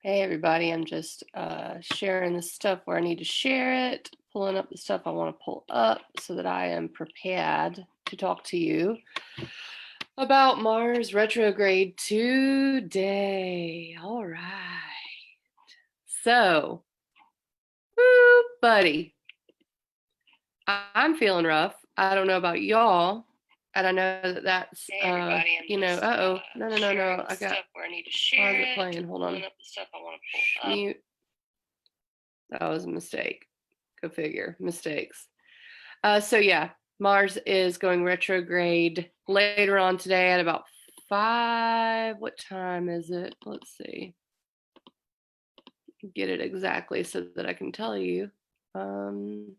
Hey everybody, I'm just sharing the stuff where I need to share it, pulling up the stuff I want to pull up so that I am prepared to talk to you about Mars retrograde today. All right. So, woo, buddy, I'm feeling rough. I don't know about y'all. And I know that that's, Hey everybody, I'm just, no. I sharing got, the stuff where I need to why is share it it, playing? Hold on. pulling up the stuff I want to pull up. Mute. That was a mistake. Go figure. Mistakes. So yeah, Mars is going retrograde later on today at about 5. What time is it? Let's see. Get it exactly so that I can tell you. I'm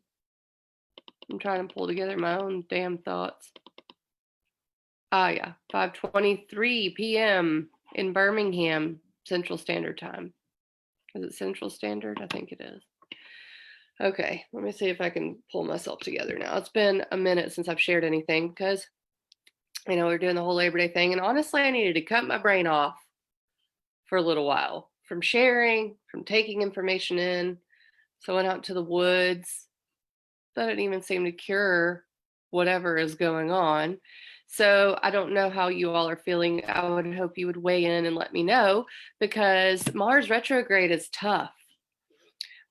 trying to pull together my own damn thoughts. Yeah, 5:23 p.m. in Birmingham, Central Standard Time. Is it Central Standard? I think it is. Okay, let me see if I can pull myself together now. It's been a minute since I've shared anything because we're doing the whole Labor Day thing. And honestly, I needed to cut my brain off for a little while from sharing, from taking information in. So I went out to the woods. That didn't even seem to cure whatever is going on. So I don't know how you all are feeling. I would hope you would weigh in and let me know because Mars retrograde is tough.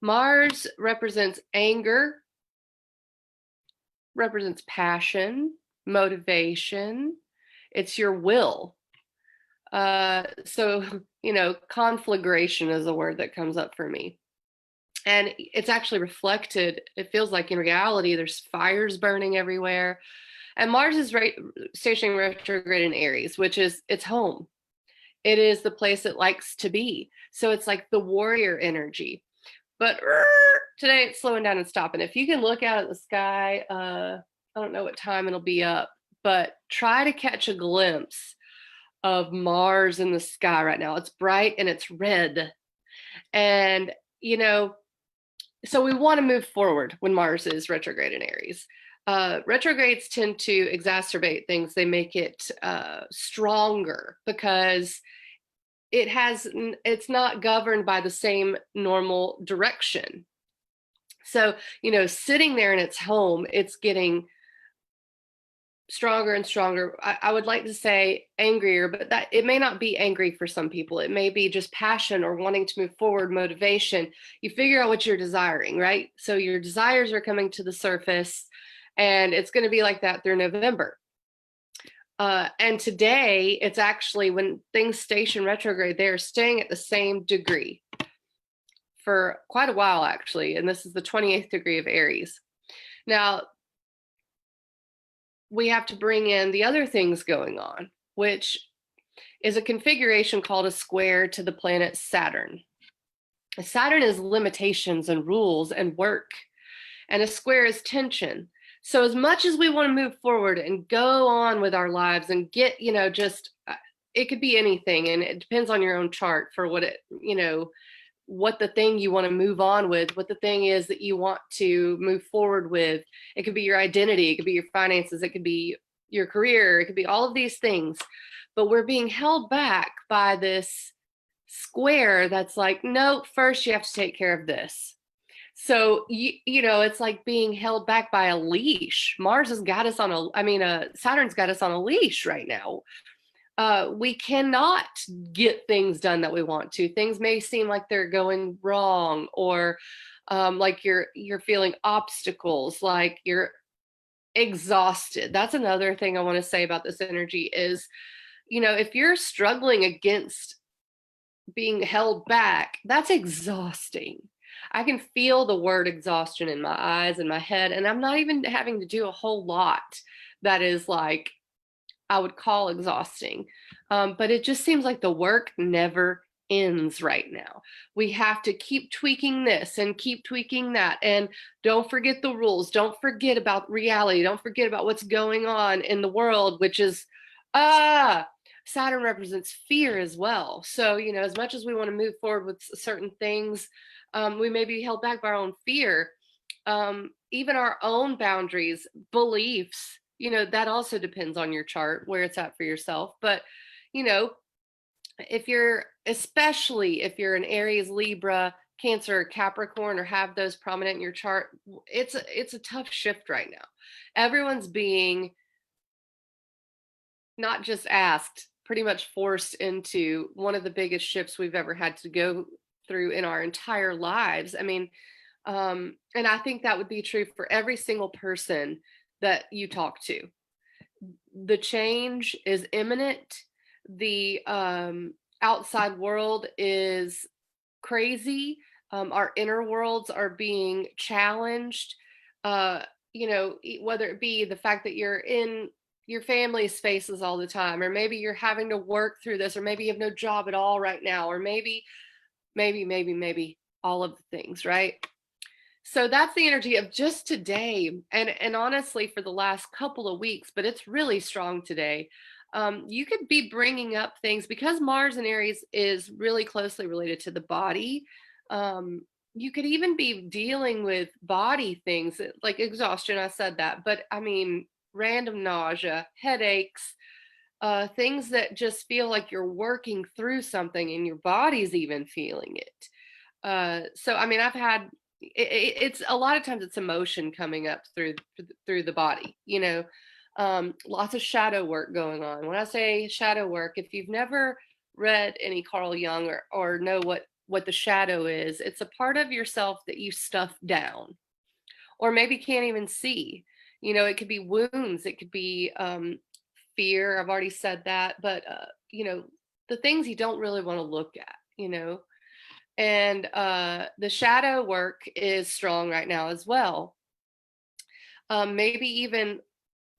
Mars represents anger, represents passion, motivation. It's your will. So, conflagration is a word that comes up for me. And it's actually reflected, it feels like in reality, there's fires burning everywhere. And Mars is stationing retrograde in Aries, which is its home. It is the place it likes to be. So it's like the warrior energy. But today it's slowing down and stopping. If you can look out at the sky, I don't know what time it'll be up, but try to catch a glimpse of Mars in the sky right now. It's bright and it's red. And, so we want to move forward when Mars is retrograde in Aries. Retrogrades tend to exacerbate things. They make it stronger because it's not governed by the same normal direction. So, sitting there in its home, it's getting stronger and stronger. I would like to say angrier, but that it may not be angry for some people. It may be just passion or wanting to move forward, motivation. You figure out what you're desiring, right? So your desires are coming to the surface, and it's going to be like that through November. And today, it's actually when things station retrograde, they're staying at the same degree for quite a while, actually. And this is the 28th degree of Aries. Now, we have to bring in the other things going on, which is a configuration called a square to the planet Saturn. Saturn is limitations and rules and work, and a square is tension. So as much as we want to move forward and go on with our lives and get, it could be anything, and it depends on your own chart for what the thing you want to move on with, what the thing is that you want to move forward with. It could be your identity, it could be your finances, it could be your career, it could be all of these things. But we're being held back by this square that's like, no, first you have to take care of this. So, it's like being held back by a leash. Mars has got us on Saturn's got us on a leash right now. We cannot get things done that we want to. Things may seem like they're going wrong, or like you're feeling obstacles, like you're exhausted. That's another thing I want to say about this energy is, if you're struggling against being held back, that's exhausting. I can feel the word exhaustion in my eyes and my head, and I'm not even having to do a whole lot that is like I would call exhausting. But it just seems like the work never ends right now. We have to keep tweaking this and keep tweaking that. And don't forget the rules. Don't forget about reality. Don't forget about what's going on in the world, which is, Saturn represents fear as well. So, as much as we want to move forward with certain things, we may be held back by our own fear, even our own boundaries, beliefs. That also depends on your chart, where it's at for yourself. But, if you're especially if you're an Aries, Libra, Cancer, or Capricorn, or have those prominent in your chart, it's a tough shift right now. Everyone's being not just asked, pretty much forced into one of the biggest shifts we've ever had to go through in our entire lives. I mean, and I think that would be true for every single person that you talk to. The change is imminent. The outside world is crazy. Our inner worlds are being challenged. Whether it be the fact that you're in your family's faces all the time, or maybe you're having to work through this, or maybe you have no job at all right now, or maybe all of the things, right? So that's the energy of just today, and honestly for the last couple of weeks, but it's really strong today. You could be bringing up things because Mars in Aries is really closely related to the body. You could even be dealing with body things like exhaustion. I said that, but I mean, random nausea, headaches, things that just feel like you're working through something and your body's even feeling it. So I mean, I've had it's a lot of times it's emotion coming up through the body, lots of shadow work going on. When I say shadow work, if you've never read any Carl Jung or know what the shadow is, it's a part of yourself that you stuff down or maybe can't even see. It could be wounds, it could be fear. I've already said that, but the things you don't really want to look at. And the shadow work is strong right now as well. Maybe even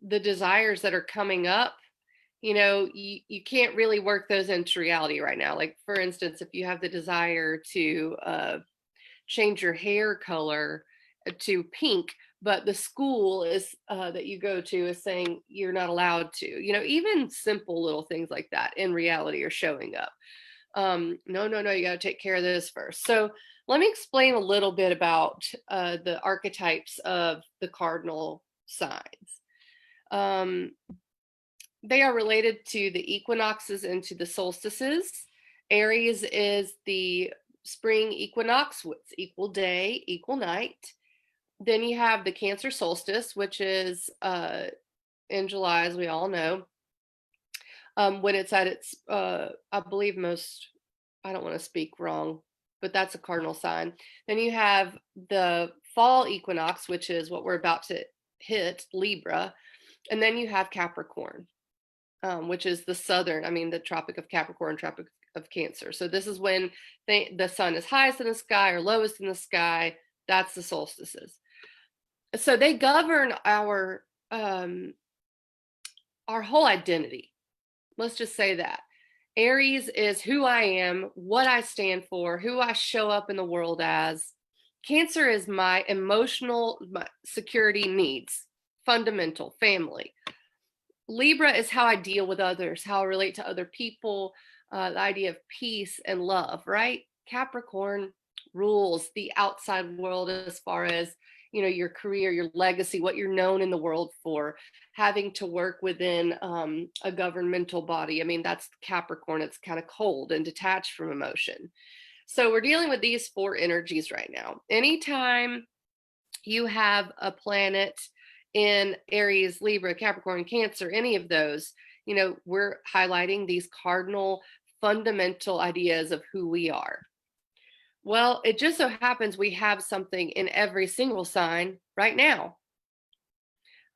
the desires that are coming up, you can't really work those into reality right now. Like, for instance, if you have the desire to change your hair color to pink, but the school is that you go to is saying you're not allowed to, even simple little things like that in reality are showing up. No, you got to take care of this first. So let me explain a little bit about the archetypes of the cardinal signs. They are related to the equinoxes and to the solstices. Aries is the spring equinox, it's equal day, equal night. Then you have the Cancer solstice, which is in July, as we all know. When it's at its, I believe I don't want to speak wrong, but that's a cardinal sign. Then you have the fall equinox, which is what we're about to hit, Libra. And then you have Capricorn, which is the Tropic of Capricorn, Tropic of Cancer. So this is when the sun is highest in the sky or lowest in the sky. That's the solstices. So they govern our whole identity. Let's just say that. Aries is who I am, what I stand for, who I show up in the world as. Cancer is my emotional security needs, fundamental, family. Libra is how I deal with others, how I relate to other people, the idea of peace and love, right? Capricorn rules the outside world as far as, your career, your legacy, what you're known in the world for, having to work within a governmental body. I mean, that's Capricorn. It's kind of cold and detached from emotion. So we're dealing with these four energies right now. Anytime you have a planet in Aries, Libra, Capricorn, Cancer, any of those, we're highlighting these cardinal fundamental ideas of who we are. Well, it just so happens we have something in every single sign right now.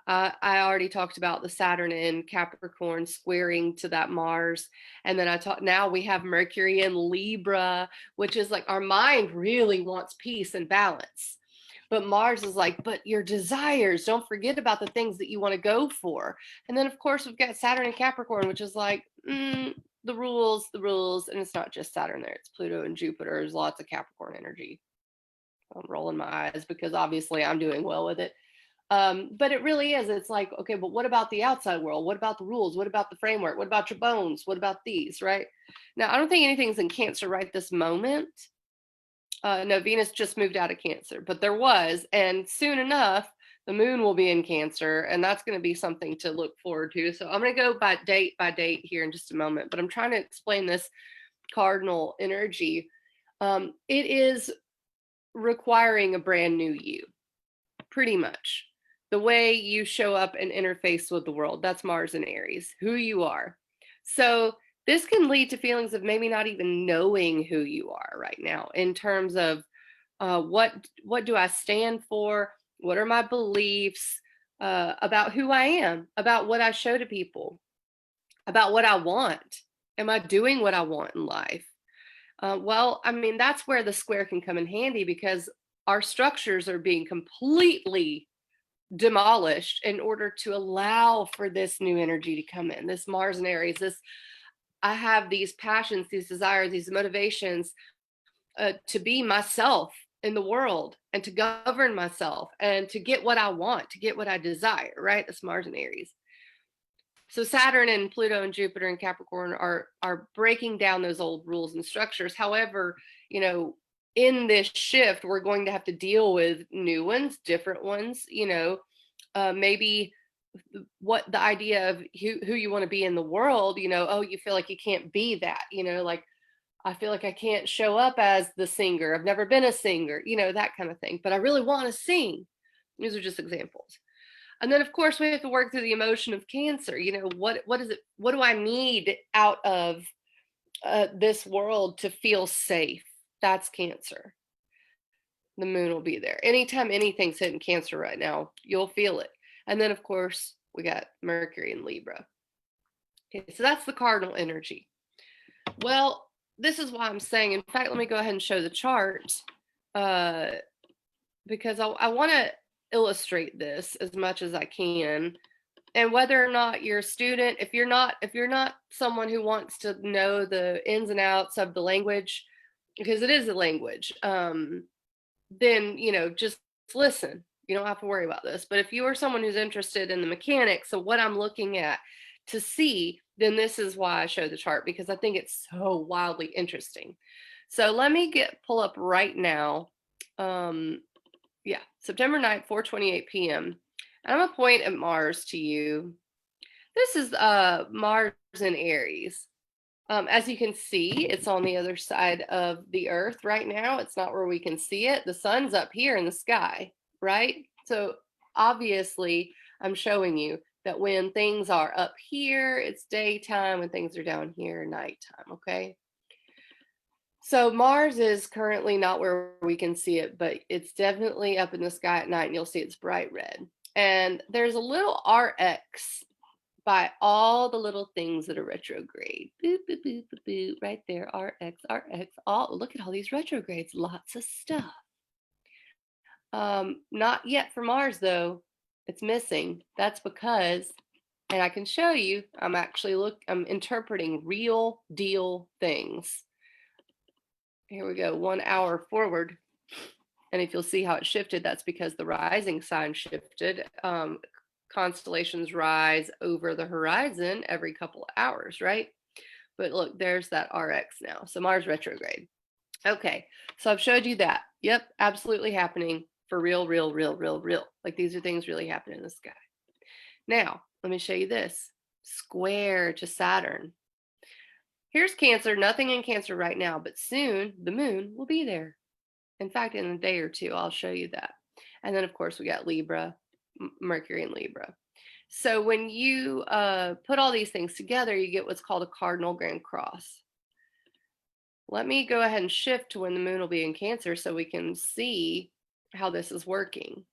I already talked about the Saturn in Capricorn squaring to that Mars. And then now we have Mercury in Libra, which is like our mind really wants peace and balance. But Mars is like, but your desires, don't forget about the things that you want to go for. And then, of course, we've got Saturn in Capricorn, which is like, the rules. And it's not just Saturn there, it's Pluto and Jupiter. There's lots of Capricorn energy. I'm rolling my eyes because obviously I'm doing well with it. But it really is. It's like, okay, but what about the outside world? What about the rules? What about the framework? What about your bones? What about these, right? Now, I don't think anything's in Cancer right this moment. No, Venus just moved out of Cancer, but there was, and soon enough, the moon will be in Cancer, and that's going to be something to look forward to. So I'm going to go by date here in just a moment, but I'm trying to explain this cardinal energy, it is requiring a brand new you, pretty much. The way you show up and interface with the world, that's Mars and Aries, who you are. So this can lead to feelings of maybe not even knowing who you are right now in terms of what do I stand for? What are my beliefs about who I am, about what I show to people, about what I want? Am I doing what I want in life? Well, I mean, that's where the square can come in handy because our structures are being completely demolished in order to allow for this new energy to come in. This Mars and Aries, this I have these passions, these desires, these motivations to be myself in the world and to govern myself and to get what I want, to get what I desire, right? That's Mars and Aries. So Saturn and Pluto and Jupiter and Capricorn are breaking down those old rules and structures. However, you know, in this shift, we're going to have to deal with new ones, different ones, maybe what the idea of who you want to be in the world, oh, you feel like you can't be that, like I feel like I can't show up as the singer. I've never been a singer, that kind of thing, but I really want to sing. These are just examples. And then of course we have to work through the emotion of Cancer. What is it? What do I need out of this world to feel safe? That's Cancer. The moon will be there. Anytime anything's hitting Cancer right now, you'll feel it. And then of course we got Mercury in Libra. Okay, so that's the cardinal energy. Well, this is why I'm saying, in fact, let me go ahead and show the chart because I want to illustrate this as much as I can. And whether or not you're a student, if you're not someone who wants to know the ins and outs of the language, because it is a language, then just listen. You don't have to worry about this. But if you are someone who's interested in the mechanics of what I'm looking at to see, then this is why I show the chart, because I think it's so wildly interesting. So let me pull up right now. September 9th, 4:28 p.m. And I'm gonna point at Mars to you. This is Mars in Aries. As you can see, it's on the other side of the Earth right now. It's not where we can see it. The sun's up here in the sky, right? So obviously, I'm showing you that when things are up here, it's daytime. When things are down here, nighttime, okay? So Mars is currently not where we can see it, but it's definitely up in the sky at night, and you'll see it's bright red. And there's a little RX by all the little things that are retrograde. Boop, boop, boop, boop, boop, right there, RX, RX. Look at all these retrogrades, lots of stuff. Not yet for Mars, though. It's missing. That's because, and I can show you, I'm interpreting real deal things. Here we go, 1 hour forward. And if you'll see how it shifted, that's because the rising sign shifted. Constellations rise over the horizon every couple of hours, right? But look, there's that RX now. So Mars retrograde. Okay, so I've showed you that. Yep, absolutely happening for real, real, real, real, real. Like these are things really happening in the sky. Now, let me show you this. Square to Saturn. Here's Cancer, nothing in Cancer right now, but soon the moon will be there. In fact, in a day or two, I'll show you that. And then, of course, we got Libra, Mercury in Libra. So when you put all these things together, you get what's called a cardinal grand cross. Let me go ahead and shift to when the moon will be in Cancer so we can see how this is working.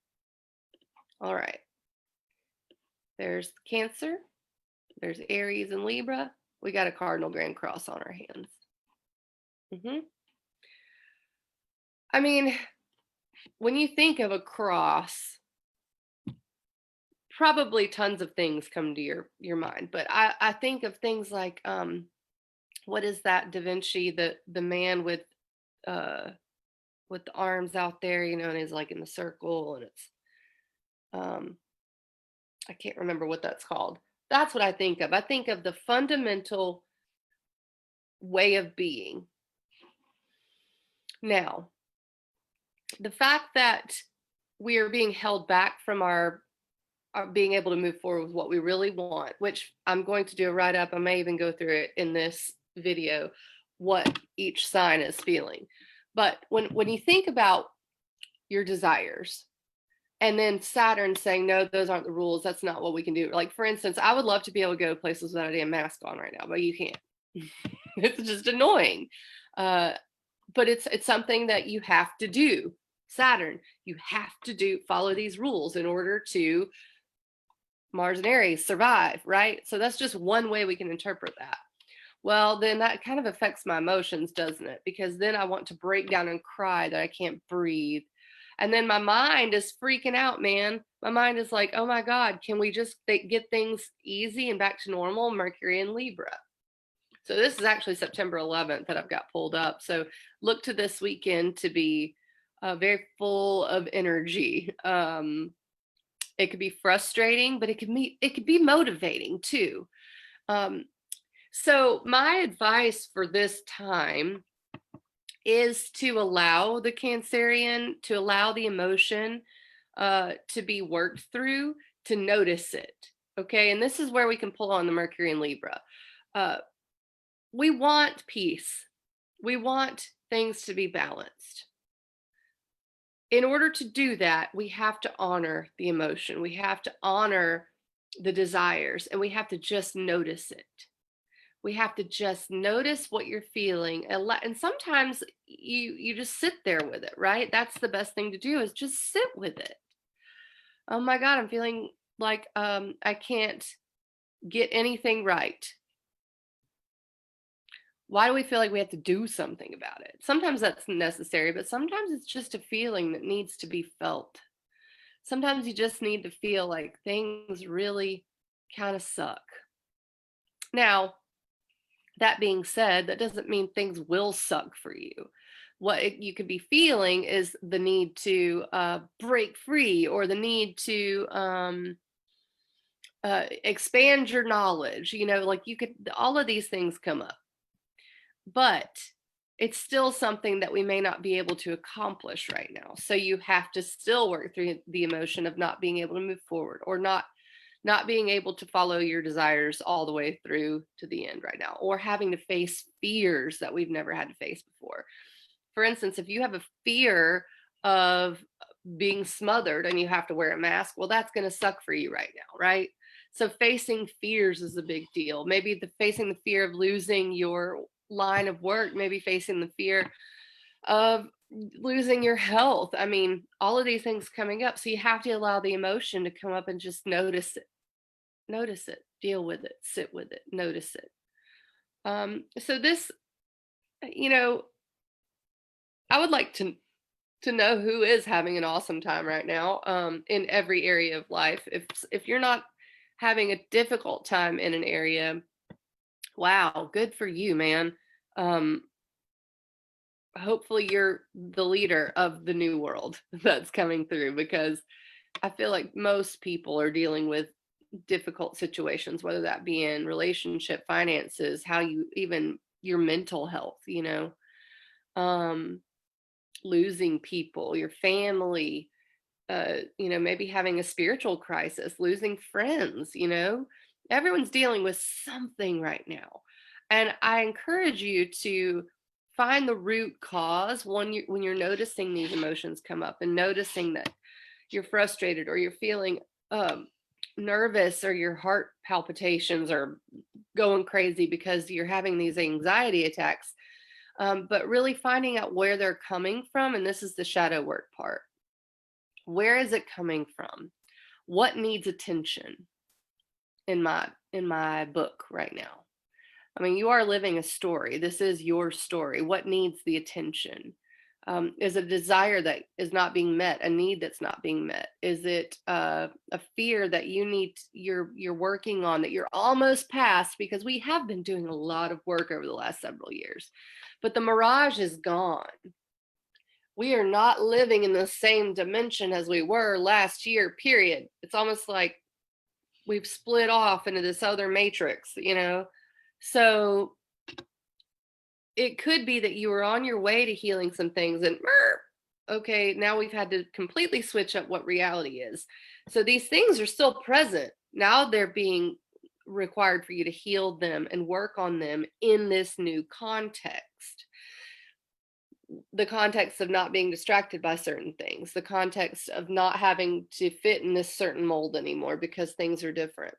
All right. There's Cancer. There's Aries and Libra. We got a cardinal grand cross on our hands. I mean, when you think of a cross, probably tons of things come to your mind, but I think of things like what is that Da Vinci, the man with the arms out there, and he's like in the circle, and it's I can't remember what that's called. That's what I think of. I think of the fundamental way of being. Now, the fact that we are being held back from our being able to move forward with what we really want, which I'm going to do a write-up. I may even go through it in this video. what each sign is feeling. But when you think about your desires, and then Saturn saying, no, those aren't the rules. That's not what we can do. Like, for instance, I would love to be able to go places without a damn mask on right now, but you can't. It's just annoying. But it's something that you have to do. Saturn, you have to follow these rules in order to Mars and Aries survive, right? So that's just one way we can interpret that. Well, then that kind of affects my emotions, doesn't it? Because then I want to break down and cry that I can't breathe. And then my mind is freaking out, man. My mind is like, oh my God, can we just get things easy and back to normal? Mercury and Libra. So this is actually September 11th that I've got pulled up. So look to this weekend to be very full of energy. It could be frustrating, but it could be motivating too. So my advice for this time is to allow the Cancerian, to allow the emotion to be worked through, to notice it. Okay. And this is where we can pull on the Mercury and Libra. We want peace. We want things to be balanced. In order to do that, we have to honor the emotion. We have to honor the desires, and we have to just notice it. We have to just notice what you're feeling. And sometimes you just sit there with it, right? That's the best thing to do, is just sit with it. Oh my God, I'm feeling like I can't get anything right. Why do we feel like we have to do something about it? Sometimes that's necessary, but sometimes it's just a feeling that needs to be felt. Sometimes you just need to feel like things really kind of suck. Now, that being said, that doesn't mean things will suck for you. What you could be feeling is the need to break free, or the need to expand your knowledge. Like all of these things come up. But it's still something that we may not be able to accomplish right now. So you have to still work through the emotion of not being able to move forward, or not being able to follow your desires all the way through to the end right now, or having to face fears that we've never had to face before. For instance, if you have a fear of being smothered and you have to wear a mask, well, that's going to suck for you right now, right? So facing fears is a big deal. Maybe facing the fear of losing your line of work, maybe facing the fear of losing your health. I mean, all of these things coming up. So you have to allow the emotion to come up and just notice it, deal with it, sit with it, notice it. So this, I would like to know who is having an awesome time right now in every area of life. If you're not having a difficult time in an area, wow, good for you, man. Hopefully you're the leader of the new world that's coming through, because I feel like most people are dealing with difficult situations, whether that be in relationship, finances, even your mental health, losing people, your family, maybe having a spiritual crisis, losing friends, everyone's dealing with something right now. And I encourage you to find the root cause when you're noticing these emotions come up, and noticing that you're frustrated, or you're feeling nervous, or your heart palpitations are going crazy because you're having these anxiety attacks. But really finding out where they're coming from. And this is the shadow work part. Where is it coming from? What needs attention in my book right now? I mean, you are living a story. This is your story. What needs the attention? Is it a desire that is not being met, a need that's not being met? Is it a fear that you're working on, that you're almost past? Because we have been doing a lot of work over the last several years, but the mirage is gone. We are not living in the same dimension as we were last year, period. It's almost like we've split off into this other matrix, So it could be that you were on your way to healing some things, and okay, now we've had to completely switch up what reality is. So these things are still present. Now they're being required for you to heal them and work on them in this new context. The context of not being distracted by certain things, the context of not having to fit in this certain mold anymore because things are different.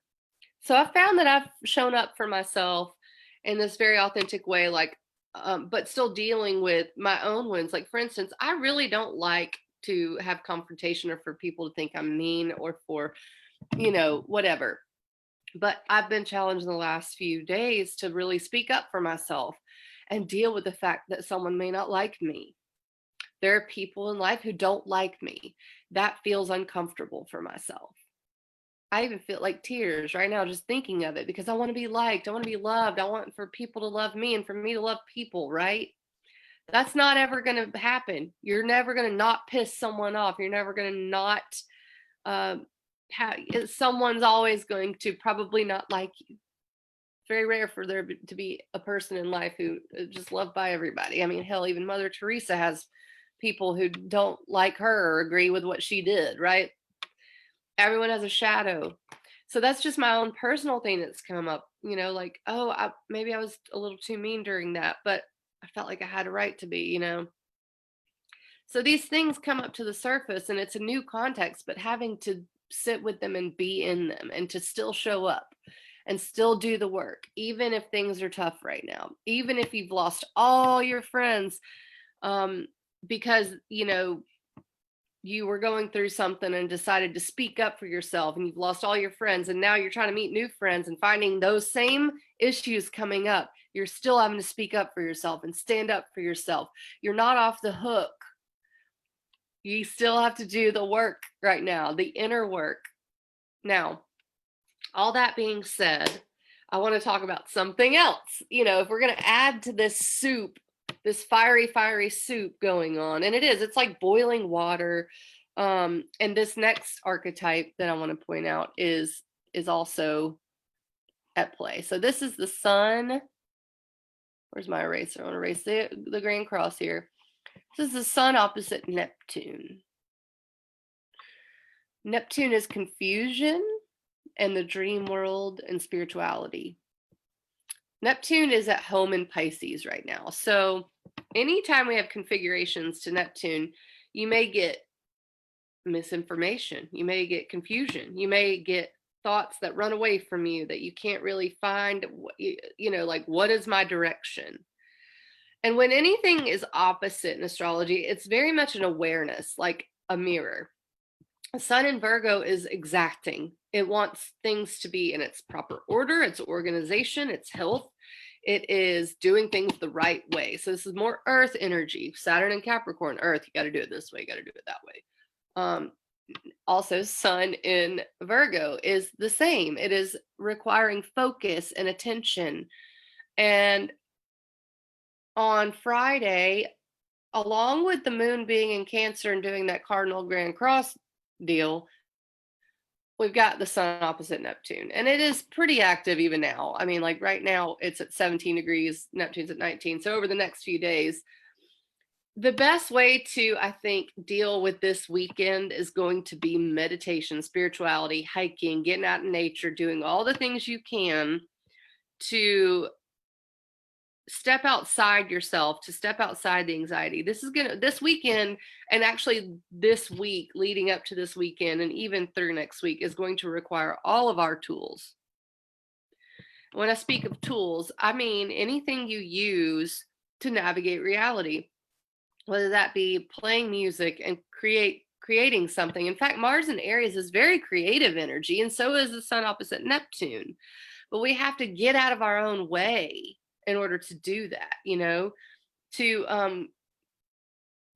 So I found that I've shown up for myself in this very authentic way, like, but still dealing with my own wounds. Like, for instance, I really don't like to have confrontation or for people to think I'm mean or for, whatever. But I've been challenged in the last few days to really speak up for myself and deal with the fact that someone may not like me. There are people in life who don't like me. That feels uncomfortable for myself. I even feel like tears right now just thinking of it because I want to be liked. I want to be loved. I want for people to love me and for me to love people, right? That's not ever going to happen. You're never going to not piss someone off. You're never going to not someone's always going to probably not like you. Very rare for there to be a person in life who is just loved by everybody. I mean, hell, even Mother Teresa has people who don't like her or agree with what she did, right? Everyone has a shadow. So that's just my own personal thing that's come up, like, oh, maybe I was a little too mean during that, but I felt like I had a right to be. So these things come up to the surface and it's a new context, but having to sit with them and be in them and to still show up and still do the work, even if things are tough right now, even if you've lost all your friends, because, you were going through something and decided to speak up for yourself and you've lost all your friends and now you're trying to meet new friends and finding those same issues coming up. You're still having to speak up for yourself and stand up for yourself. You're not off the hook. You still have to do the work right now, the inner work. Now, all that being said, I want to talk about something else. If we're going to add to this soup, this fiery soup going on, and it's like boiling water. And this next archetype that I want to point out is also at play. So this is the sun. Where's my eraser? I want to erase the Grand Cross here. This is the sun opposite Neptune. Neptune is confusion and the dream world and spirituality. Neptune is at home in Pisces right now. So anytime we have configurations to Neptune, you may get misinformation. You may get confusion. You may get thoughts that run away from you that you can't really find, like, what is my direction? And when anything is opposite in astrology, it's very much an awareness, like a mirror. Sun in Virgo is exacting. It wants things to be in its proper order, its organization, its health. It is doing things the right way. So this is more earth energy. Saturn and Capricorn, earth, you got to do it this way, you got to do it that way. Also, Sun in Virgo is the same. It is requiring focus and attention. And on Friday, along with the moon being in Cancer and doing that cardinal Grand Cross deal, we've got the sun opposite Neptune, and it is pretty active even now. I mean, like right now it's at 17 degrees, Neptune's at 19. So over the next few days, the best way to, I think, deal with this weekend is going to be meditation, spirituality, hiking, getting out in nature, doing all the things you can to step outside yourself, to step outside the anxiety. This weekend, and actually this week leading up to this weekend and even through next week, is going to require all of our tools. When I speak of tools, I mean anything you use to navigate reality, whether that be playing music and creating something. In fact, Mars in Aries is very creative energy, and so is the sun opposite Neptune. But we have to get out of our own way in order to do that,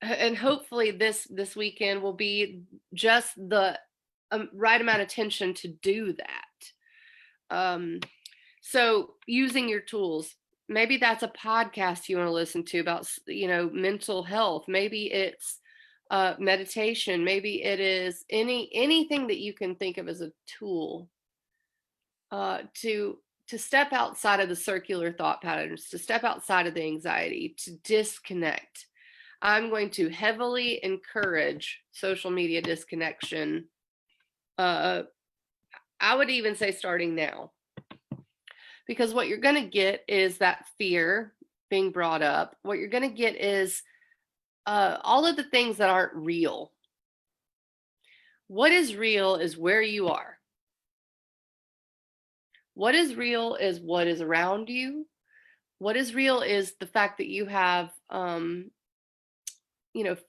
and hopefully this weekend will be just the right amount of tension to do that. So using your tools, maybe that's a podcast you want to listen to about, mental health. Maybe it's meditation. Maybe it is anything that you can think of as a tool to step outside of the circular thought patterns, to step outside of the anxiety, to disconnect. I'm going to heavily encourage social media disconnection. I would even say starting now. because what you're going to get is that fear being brought up. What you're going to get is all of the things that aren't real. What is real is where you are. What is real is what is around you. What is real is the fact that you have,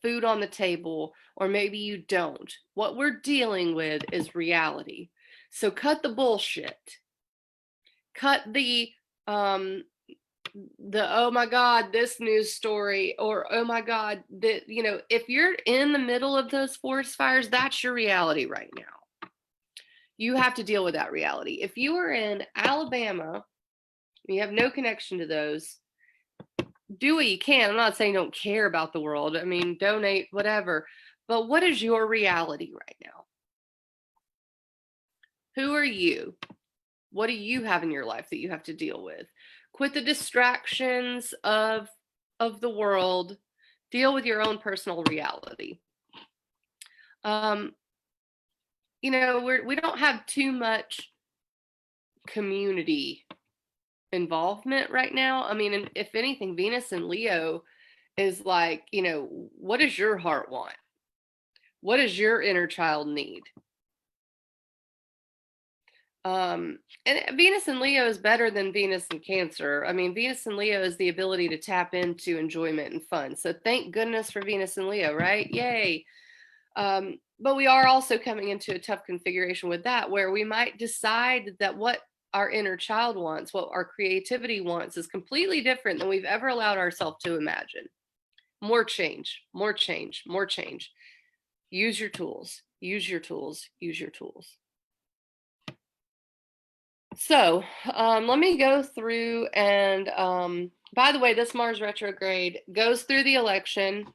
food on the table, or maybe you don't. What we're dealing with is reality. So cut the bullshit. Cut the oh my God, this news story, or oh my God, that, if you're in the middle of those forest fires, that's your reality right now. You have to deal with that reality. If you are in Alabama, you have no connection to those, do what you can. I'm not saying don't care about the world. I mean, donate, whatever. But what is your reality right now? Who are you? What do you have in your life that you have to deal with? Quit the distractions of the world. Deal with your own personal reality. We don't have too much community involvement right now. I mean, if anything, Venus and Leo is like, what does your heart want? What does your inner child need? And Venus and Leo is better than Venus and Cancer. I mean, Venus and Leo is the ability to tap into enjoyment and fun. So thank goodness for Venus and Leo, right? Yay. But we are also coming into a tough configuration with that, where we might decide that what our inner child wants, what our creativity wants, is completely different than we've ever allowed ourselves to imagine. More change, more change, more change. Use your tools, use your tools, use your tools. So let me go through and, by the way, this Mars retrograde goes through the election.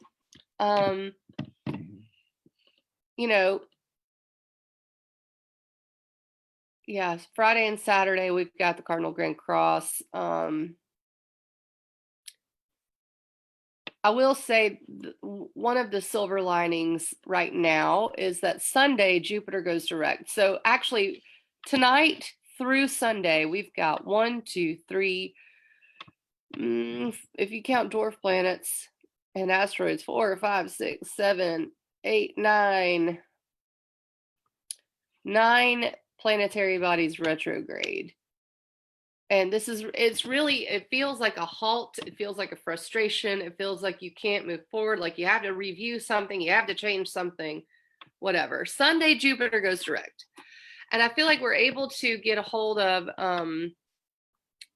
Yes, Friday and Saturday, we've got the Cardinal Grand Cross. I will say one of the silver linings right now is that Sunday, Jupiter goes direct. So actually, tonight through Sunday, we've got 1, 2, 3, if you count dwarf planets and asteroids, 4, 5, 6, 7, 8, 9 planetary bodies retrograde. And it feels like a halt. It feels like a frustration. It feels like you can't move forward, like you have to review something, you have to change something, whatever. Sunday, Jupiter goes direct. And I feel like we're able to get a hold of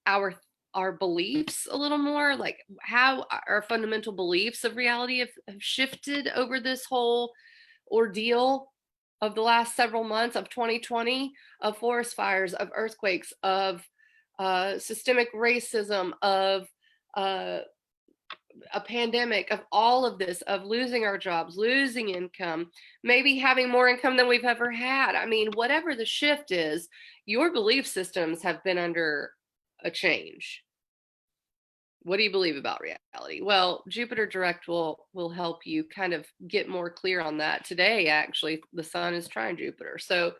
our beliefs a little more, like how our fundamental beliefs of reality have shifted over this whole ordeal of the last several months of 2020, of forest fires, of earthquakes, of systemic racism, of a pandemic, of all of this, of losing our jobs, losing income, maybe having more income than we've ever had. I mean, whatever the shift is, your belief systems have been under a change. What do you believe about reality? Well, Jupiter direct will help you kind of get more clear on that. Today, actually, the sun is trine Jupiter. So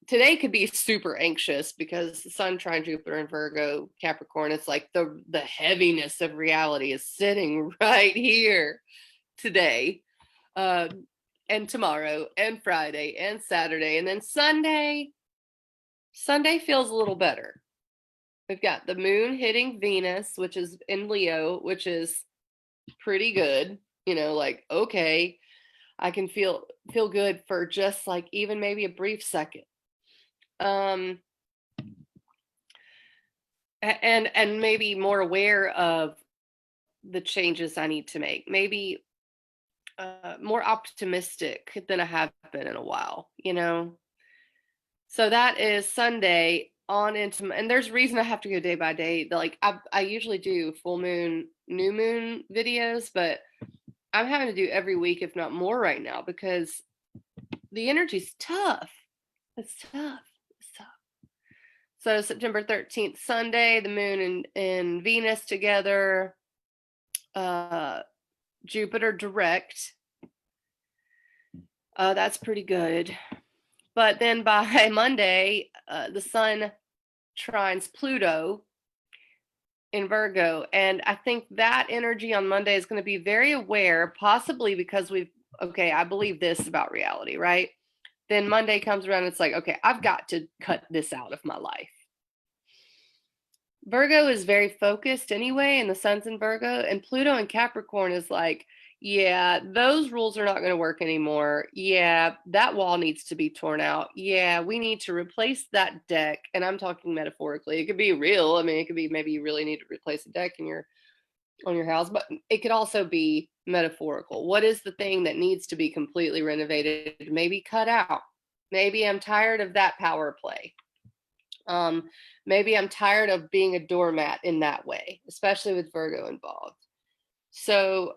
today could be super anxious because the sun trine Jupiter in Virgo, Capricorn. It's like the heaviness of reality is sitting right here today, and tomorrow, and Friday, and Saturday, and then Sunday. Sunday feels a little better. We've got the moon hitting Venus, which is in Leo, which is pretty good. Like, okay, I can feel good for just like even maybe a brief second. And maybe more aware of the changes I need to make. Maybe more optimistic than I have been in a while, So that is Sunday on into, and there's a reason I have to go day by day. Like I usually do full moon, new moon videos, but I'm having to do every week, if not more right now, because the energy's tough. It's tough. It's tough. So September 13th, Sunday, the moon and Venus together, Jupiter direct. That's pretty good. But then by Monday, the sun trines Pluto in Virgo. And I think that energy on Monday is going to be very aware, possibly because I believe this about reality, right? Then Monday comes around, it's like, okay, I've got to cut this out of my life. Virgo is very focused anyway, and the sun's in Virgo, and Pluto in Capricorn is like, yeah, those rules are not going to work anymore. Yeah, that wall needs to be torn out. Yeah, we need to replace that deck. And I'm talking metaphorically. It could be real. I mean, it could be maybe you really need to replace a deck on your house, but it could also be metaphorical. What is the thing that needs to be completely renovated, maybe cut out? Maybe I'm tired of that power play. Maybe I'm tired of being a doormat in that way, especially with Virgo involved. So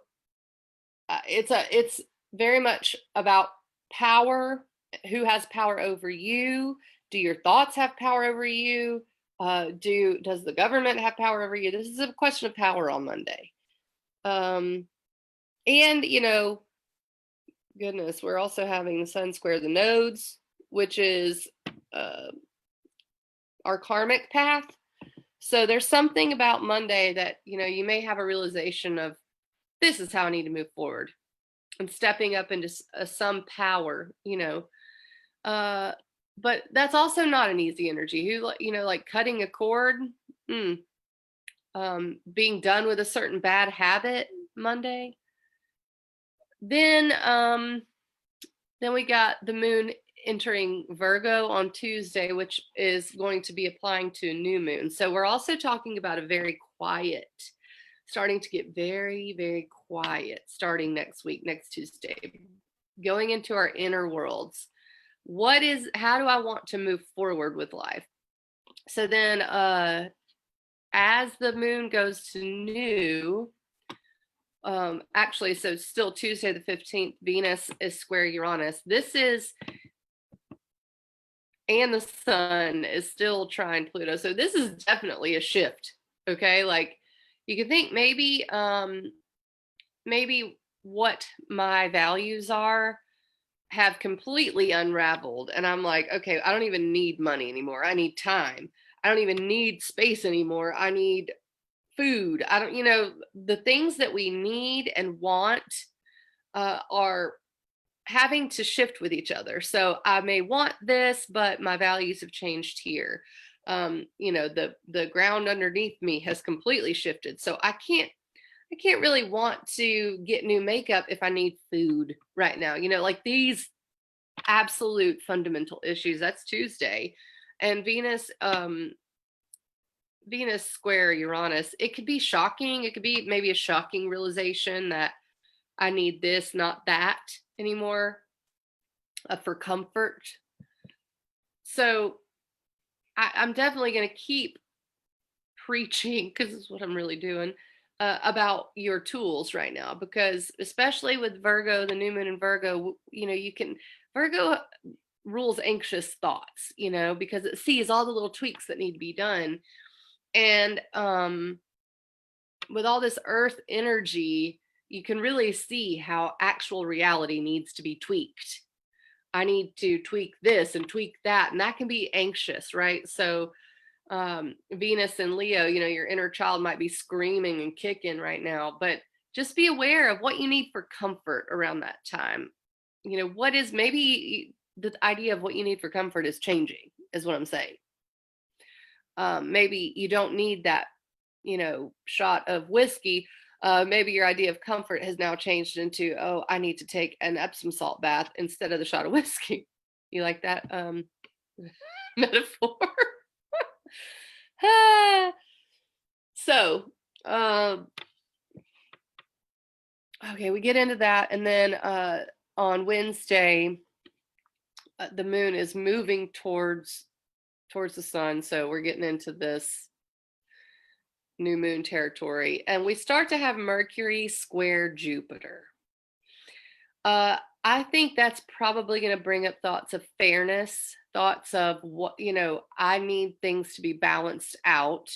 it's very much about power. Who has power over you? Do your thoughts have power over you? Does the government have power over you? This is a question of power on Monday. And goodness, we're also having the sun square the nodes, which is our karmic path. So there's something about Monday that, you may have a realization of, this is how I need to move forward, and stepping up into some power, but that's also not an easy energy. Like cutting a cord, being done with a certain bad habit Monday. Then we got the moon entering Virgo on Tuesday, which is going to be applying to a new moon. So we're also talking about a very quiet, starting to get very, very quiet starting next week, next Tuesday, going into our inner worlds. How do I want to move forward with life? So then as the moon goes to new, so still Tuesday the 15th, Venus is square Uranus. And the sun is still trine Pluto. So this is definitely a shift. Okay. Like you could think maybe what my values are have completely unraveled. And I'm like, okay, I don't even need money anymore. I need time. I don't even need space anymore. I need food. I don't, the things that we need and want are having to shift with each other. So I may want this, but my values have changed here. The ground underneath me has completely shifted. So I can't really want to get new makeup if I need food right now. Like these absolute fundamental issues. That's Tuesday. And Venus square Uranus, it could be shocking. It could be maybe a shocking realization that I need this, not that anymore, for comfort. So I'm definitely going to keep preaching, because it's what I'm really doing, about your tools right now, because especially with Virgo, the new moon in Virgo, Virgo rules anxious thoughts, because it sees all the little tweaks that need to be done. And with all this earth energy, you can really see how actual reality needs to be tweaked. I need to tweak this and tweak that, and that can be anxious, right? So Venus and Leo, your inner child might be screaming and kicking right now, but just be aware of what you need for comfort around that time. What is, maybe the idea of what you need for comfort is changing, is what I'm saying. Maybe you don't need that, shot of whiskey. Maybe your idea of comfort has now changed into, oh, I need to take an Epsom salt bath instead of the shot of whiskey. You like that metaphor? So, okay, we get into that. And then on Wednesday, the moon is moving towards the sun. So we're getting into this new moon territory, and we start to have Mercury square Jupiter. I think that's probably going to bring up thoughts of fairness, thoughts of what, I need things to be balanced out.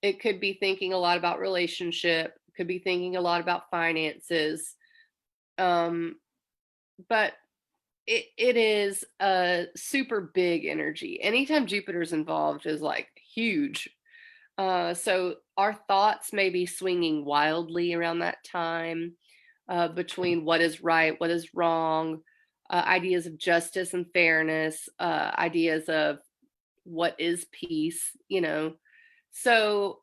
It could be thinking a lot about relationship, could be thinking a lot about finances. But it is a super big energy. Anytime Jupiter's involved is like huge. So our thoughts may be swinging wildly around that time, between what is right, what is wrong, ideas of justice and fairness, ideas of what is peace, So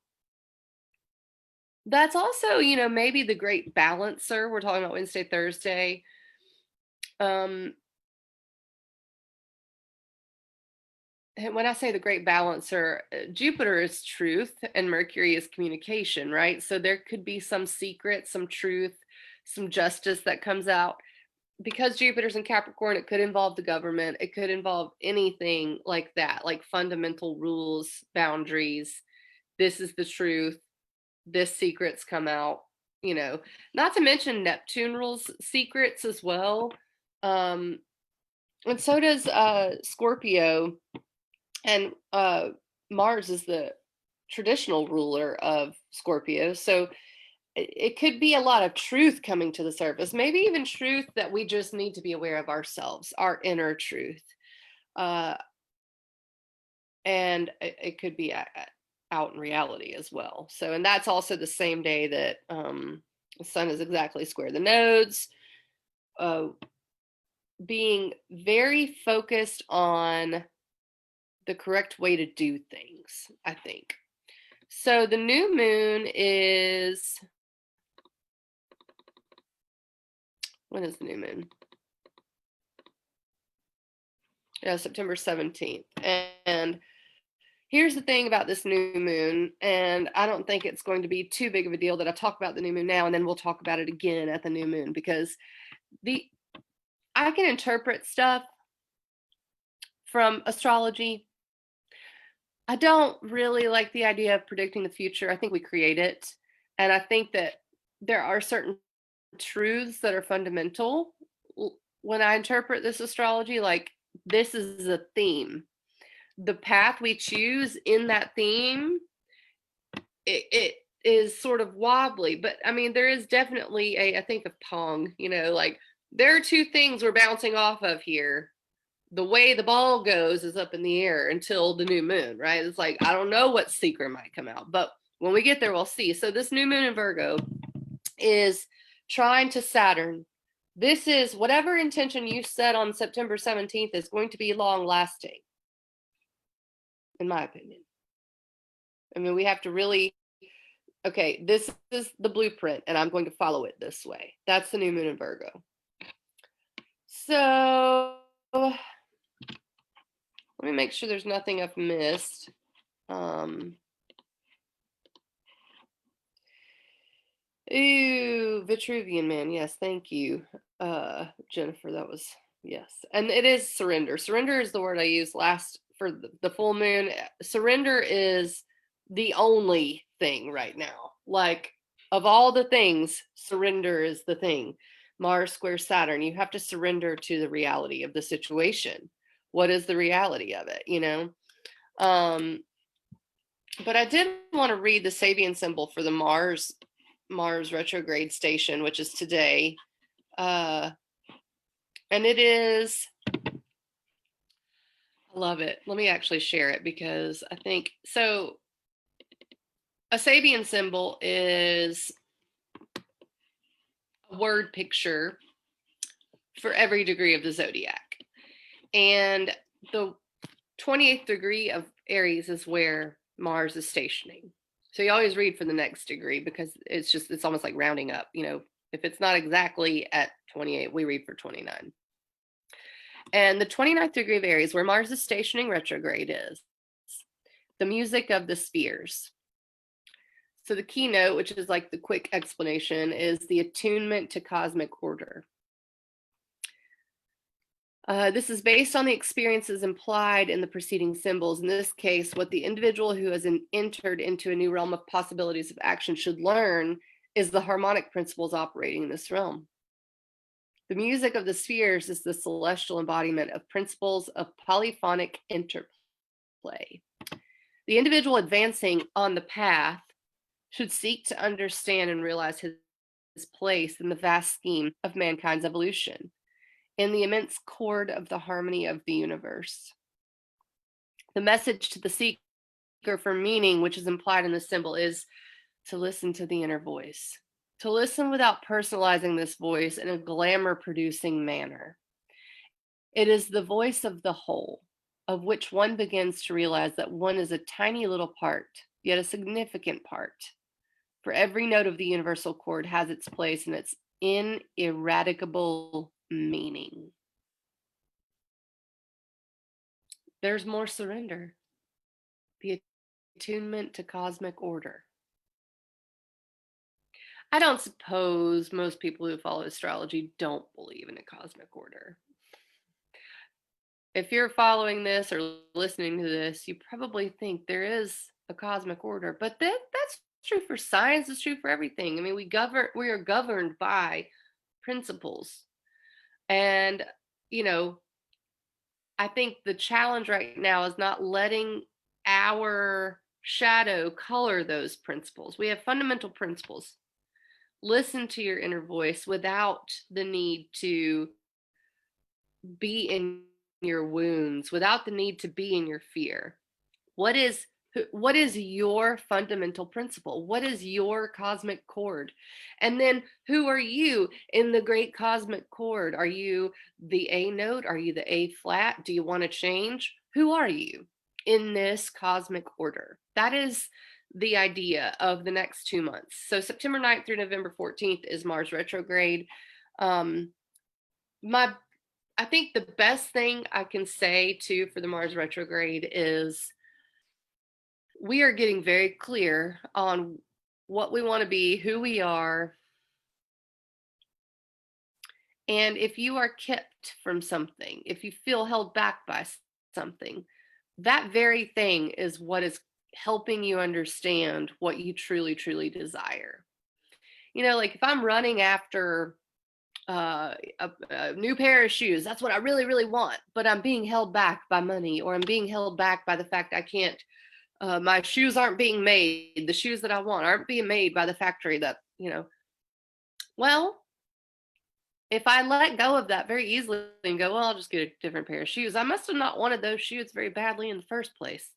that's also, maybe the great balancer. We're talking about Wednesday, Thursday. And when I say the great balancer, Jupiter is truth and Mercury is communication, right? So there could be some secret, some truth, some justice that comes out. Because Jupiter's in Capricorn, it could involve the government. It could involve anything like that, like fundamental rules, boundaries. This is the truth. This secret's come out, not to mention Neptune rules secrets as well. And so does Scorpio, and Mars is the traditional ruler of Scorpio. So it could be a lot of truth coming to the surface, maybe even truth that we just need to be aware of ourselves, our inner truth. And it could be out in reality as well. So, and that's also the same day that the sun is exactly square the nodes, being very focused on the correct way to do things, I think. So the new moon is, when is the new moon? Yeah, September 17th. And here's the thing about this new moon, and I don't think it's going to be too big of a deal that I talk about the new moon now, and then we'll talk about it again at the new moon, because I can interpret stuff from astrology. I don't really like the idea of predicting the future. I think we create it. And I think that there are certain truths that are fundamental when I interpret this astrology, like this is a theme. The path we choose in that theme, it is sort of wobbly, but I mean, there is definitely I think of Pong, like there are two things we're bouncing off of here. The way the ball goes is up in the air until the new moon, right? It's like, I don't know what secret might come out, but when we get there, we'll see. So this new moon in Virgo is trine to Saturn. This is whatever intention you set on September 17th is going to be long lasting, in my opinion. I mean, we have to really, okay, this is the blueprint and I'm going to follow it this way. That's the new moon in Virgo. So let me make sure there's nothing I've missed. Ooh, Vitruvian Man. Yes, thank you, Jennifer. That was, yes. And it is surrender. Surrender is the word I used last for the full moon. Surrender is the only thing right now. Like, of all the things, surrender is the thing. Mars square Saturn, you have to surrender to the reality of the situation. What is the reality of it, but I did want to read the Sabian symbol for the Mars retrograde station, which is today. And it is, I love it. Let me actually share it, because I think, so a Sabian symbol is a word picture for every degree of the zodiac. And the 28th degree of Aries is where Mars is stationing. So you always read for the next degree, because it's almost like rounding up. If it's not exactly at 28, we read for 29. And the 29th degree of Aries, where Mars is stationing retrograde, is the music of the spheres. So the keynote, which is like the quick explanation, is the attunement to cosmic order. This is based on the experiences implied in the preceding symbols. In this case, what the individual who has entered into a new realm of possibilities of action should learn is the harmonic principles operating in this realm. The music of the spheres is the celestial embodiment of principles of polyphonic interplay. The individual advancing on the path should seek to understand and realize his place in the vast scheme of mankind's evolution, in the immense chord of the harmony of the universe. The message to the seeker seeker for meaning, which is implied in the symbol, is to listen to the inner voice, to listen without personalizing this voice in a glamour producing manner. It is the voice of the whole, of which one begins to realize that one is a tiny little part, yet a significant part. For every note of the universal chord has its place and its ineradicable meaning. There's more surrender, the attunement to cosmic order. I don't suppose most people who follow astrology don't believe in a cosmic order. If you're following this or listening to this, you probably think there is a cosmic order, but that's true for science, it's true for everything. I mean, we are governed by principles. And, you know, I think the challenge right now is not letting our shadow color those principles. We have fundamental principles. Listen to your inner voice without the need to be in your wounds, without the need to be in your fear. What is your fundamental principle? What is your cosmic chord? And then who are you in the great cosmic chord? Are you the A note? Are you the A flat? Do you want to change? Who are you in this cosmic order? That is the idea of the next 2 months. So September 9th through November 14th is Mars retrograde. I think the best thing I can say too for the Mars retrograde is we are getting very clear on what we want to be, who we are. And if you are kept from something, if you feel held back by something, that very thing is what is helping you understand what you truly, truly desire. You know, like if I'm running after a new pair of shoes, that's what I really, really want, but I'm being held back by money, or I'm being held back by the fact I can't my shoes aren't being made. The shoes that I want aren't being made by the factory that, well, if I let go of that very easily and go, well, I'll just get a different pair of shoes, I must have not wanted those shoes very badly in the first place.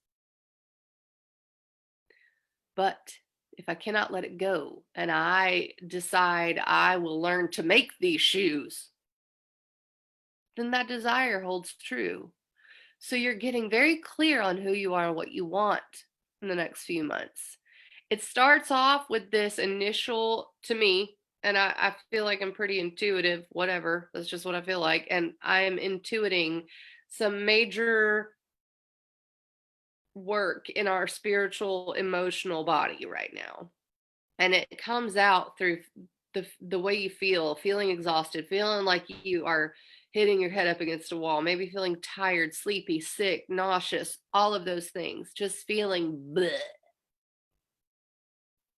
But if I cannot let it go and I decide I will learn to make these shoes, then that desire holds true. So you're getting very clear on who you are and what you want in the next few months. It starts off with this initial, to me, and I feel like I'm pretty intuitive, whatever, that's just what I feel like. And I am intuiting some major work in our spiritual, emotional body right now. And it comes out through the way you feel, feeling exhausted, feeling like you are hitting your head up against a wall, maybe feeling tired, sleepy, sick, nauseous, all of those things, just feeling bleh.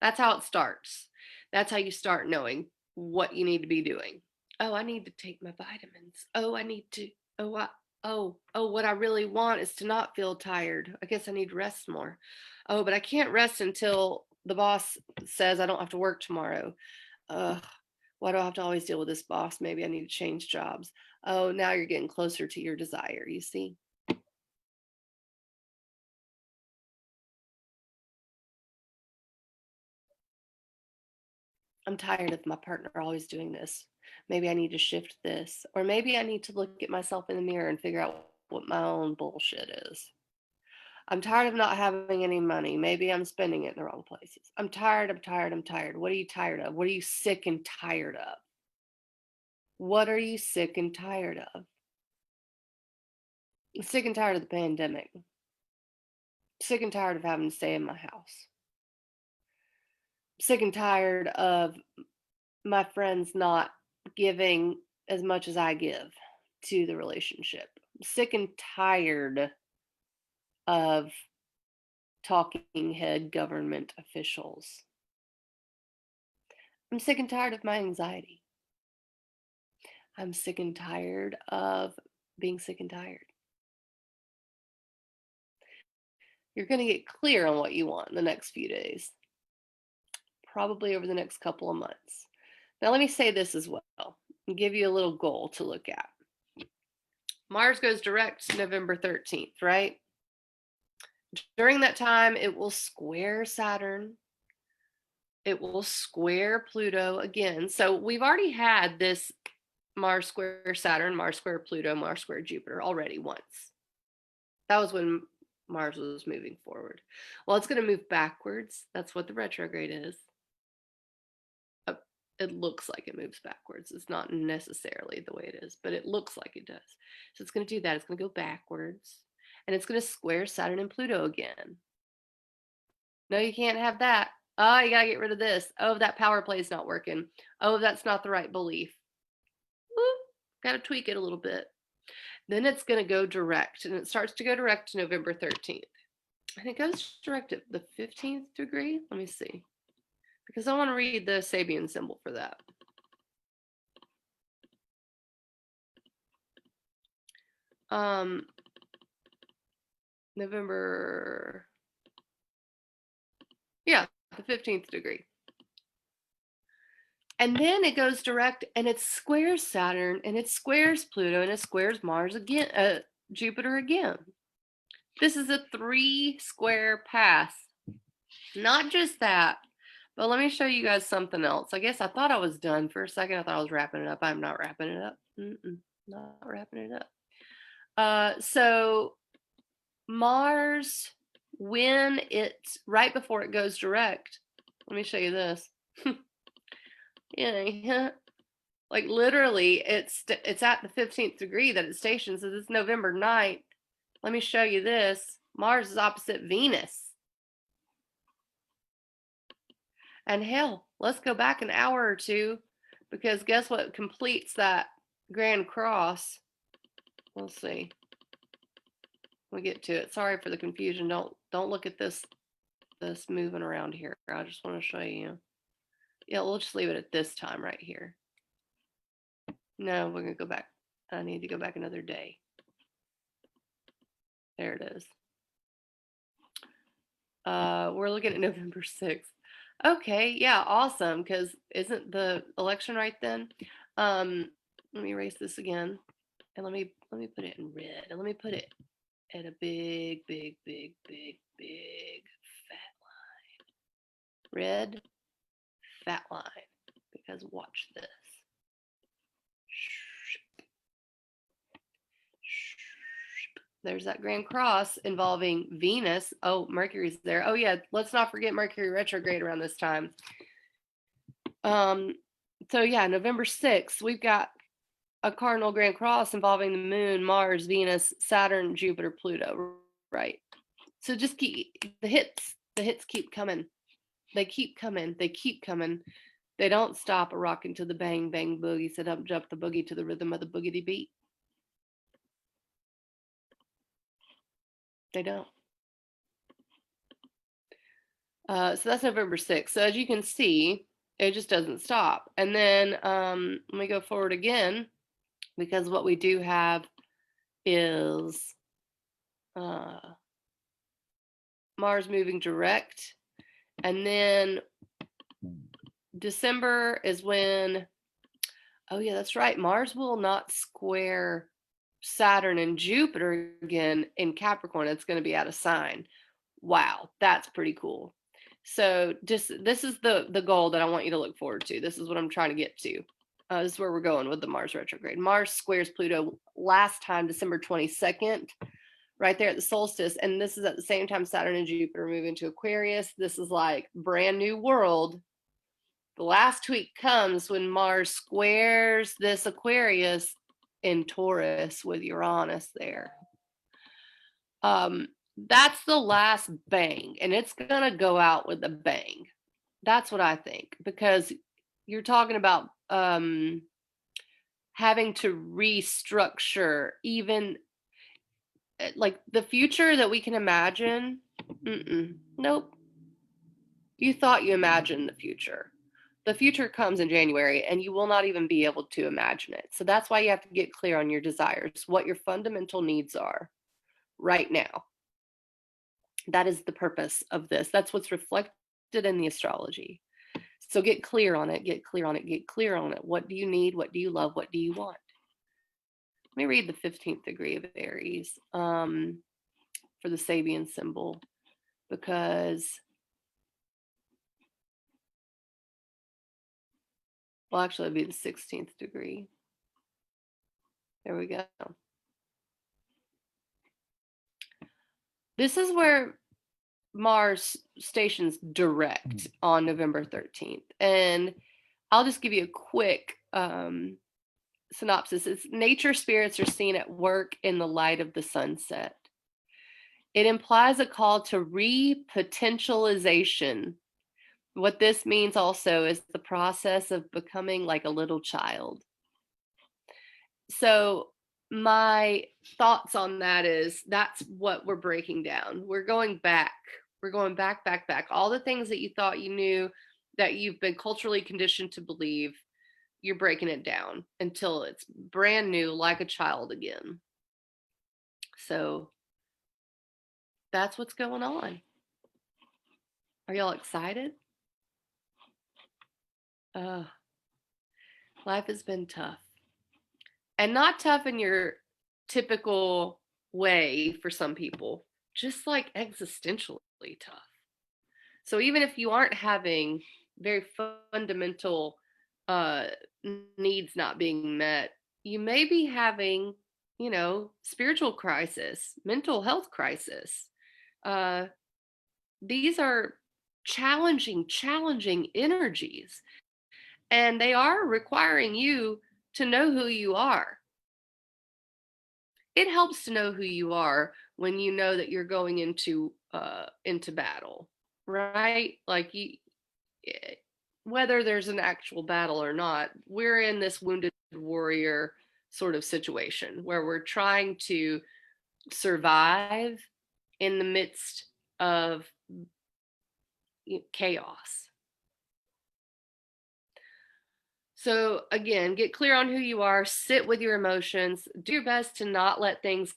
That's how it starts. That's how you start knowing what you need to be doing. Oh, I need to take my vitamins. Oh, I need to, what I really want is to not feel tired. I guess I need to rest more. Oh, but I can't rest until the boss says I don't have to work tomorrow. Why do I have to always deal with this boss? Maybe I need to change jobs. Oh, now you're getting closer to your desire, you see? I'm tired of my partner always doing this. Maybe I need to shift this. Or maybe I need to look at myself in the mirror and figure out what my own bullshit is. I'm tired of not having any money. Maybe I'm spending it in the wrong places. I'm tired, I'm tired, I'm tired. What are you tired of? What are you sick and tired of? What are you sick and tired of? I'm sick and tired of the pandemic. Sick and tired of having to stay in my house. Sick and tired of my friends not giving as much as I give to the relationship. I'm sick and tired of talking head government officials. I'm sick and tired of my anxiety. I'm sick and tired of being sick and tired. You're going to get clear on what you want in the next few days, probably over the next couple of months. Now, let me say this as well and give you a little goal to look at. Mars goes direct November 13th, right? during that time, it will square Saturn. It will square Pluto again. So we've already had this Mars square Saturn, Mars square Pluto, Mars square Jupiter already once. That was when Mars was moving forward. Well, it's going to move backwards. That's what the retrograde is. It looks like it moves backwards. It's not necessarily the way it is, but it looks like it does. So it's going to do that. It's going to go backwards, and it's going to square Saturn and Pluto again. No, you can't have that. Oh, you got to get rid of this. Oh, that power play is not working. Oh, that's not the right belief. Got to tweak it a little bit. Then it's going to go direct, and it starts to go direct November 13th. And it goes direct at the 15th degree. Let me see, because I want to read the Sabian symbol for that. November, yeah, the 15th degree. And then it goes direct, and it squares Saturn, and it squares Pluto, and it squares Mars again, Jupiter again. This is a 3 square pass. Not just that, but let me show you guys something else. I guess I thought I was done for a second. I thought I was wrapping it up. I'm not wrapping it up. Not wrapping it up. So Mars, when it's right before it goes direct, let me show you this. Yeah, like literally it's at the 15th degree that it stations. So this November 9th. Let me show you this. Mars is opposite Venus. And hell, let's go back an hour or two, because guess what completes that Grand Cross? Let's see. We'll get to it. Sorry for the confusion. Don't look at this moving around here. I just want to show you. Yeah, we'll just leave it at this time right here. No, we're gonna go back. I need to go back another day. There it is. We're looking at November 6th. Okay, yeah, awesome. Because isn't the election right then? Let me erase this again, and let me put it in red, and let me put it at a big fat line. Red fat line. Because watch this. There's that Grand Cross involving Venus. Oh, Mercury's there. Oh yeah, let's not forget Mercury retrograde around this time. So yeah, November 6th, we've got a cardinal Grand Cross involving the Moon, Mars, Venus, Saturn, Jupiter, Pluto, right? So just keep the hits keep coming. They keep coming. They don't stop a rocking to the bang bang boogie, sit up, jump the boogie to the rhythm of the boogity beat. They don't. So that's November 6th. So as you can see, it just doesn't stop. And then let me go forward again, because what we do have is Mars moving direct. And then December is when, oh yeah, that's right. Mars will not square Saturn and Jupiter again in Capricorn. It's going to be out of sign. Wow, that's pretty cool. So this is the goal that I want you to look forward to. This is what I'm trying to get to. This is where we're going with the Mars retrograde. Mars squares Pluto last time, December 22nd, right there at the solstice. And this is at the same time Saturn and Jupiter move into Aquarius. This is like brand new world. The last tweak comes when Mars squares this Aquarius in Taurus with Uranus there. That's the last bang, and it's gonna go out with a bang. That's what I think, because you're talking about having to restructure even like the future that we can imagine. Nope. You thought you imagined the future. The future comes in January, and you will not even be able to imagine it. So that's why you have to get clear on your desires, what your fundamental needs are right now. That is the purpose of this. That's what's reflected in the astrology. So get clear on it, get clear on it, get clear on it. What do you need? What do you love? What do you want? Let me read the 15th degree of Aries. for the Sabian symbol, because, well, actually it'd be the 16th degree. There we go. This is where Mars stations direct on November 13th. And I'll just give you a quick synopsis. It's nature spirits are seen at work in the light of the sunset. It implies a call to repotentialization. What this means also is the process of becoming like a little child. So my thoughts on that is that's what we're breaking down. We're going back. We're going back. All the things that you thought you knew, that you've been culturally conditioned to believe, you're breaking it down until it's brand new, like a child again. So that's what's going on. Are y'all excited? Life has been tough. And not tough in your typical way for some people, just like existentially tough. So even if you aren't having very fundamental needs not being met, you may be having, spiritual crisis, mental health crisis. These are challenging energies, and they are requiring you to know who you are. It helps to know who you are when you know that you're going into battle, right? Like whether there's an actual battle or not, we're in this wounded warrior sort of situation where we're trying to survive in the midst of chaos. So again, get clear on who you are, sit with your emotions, do your best to not let things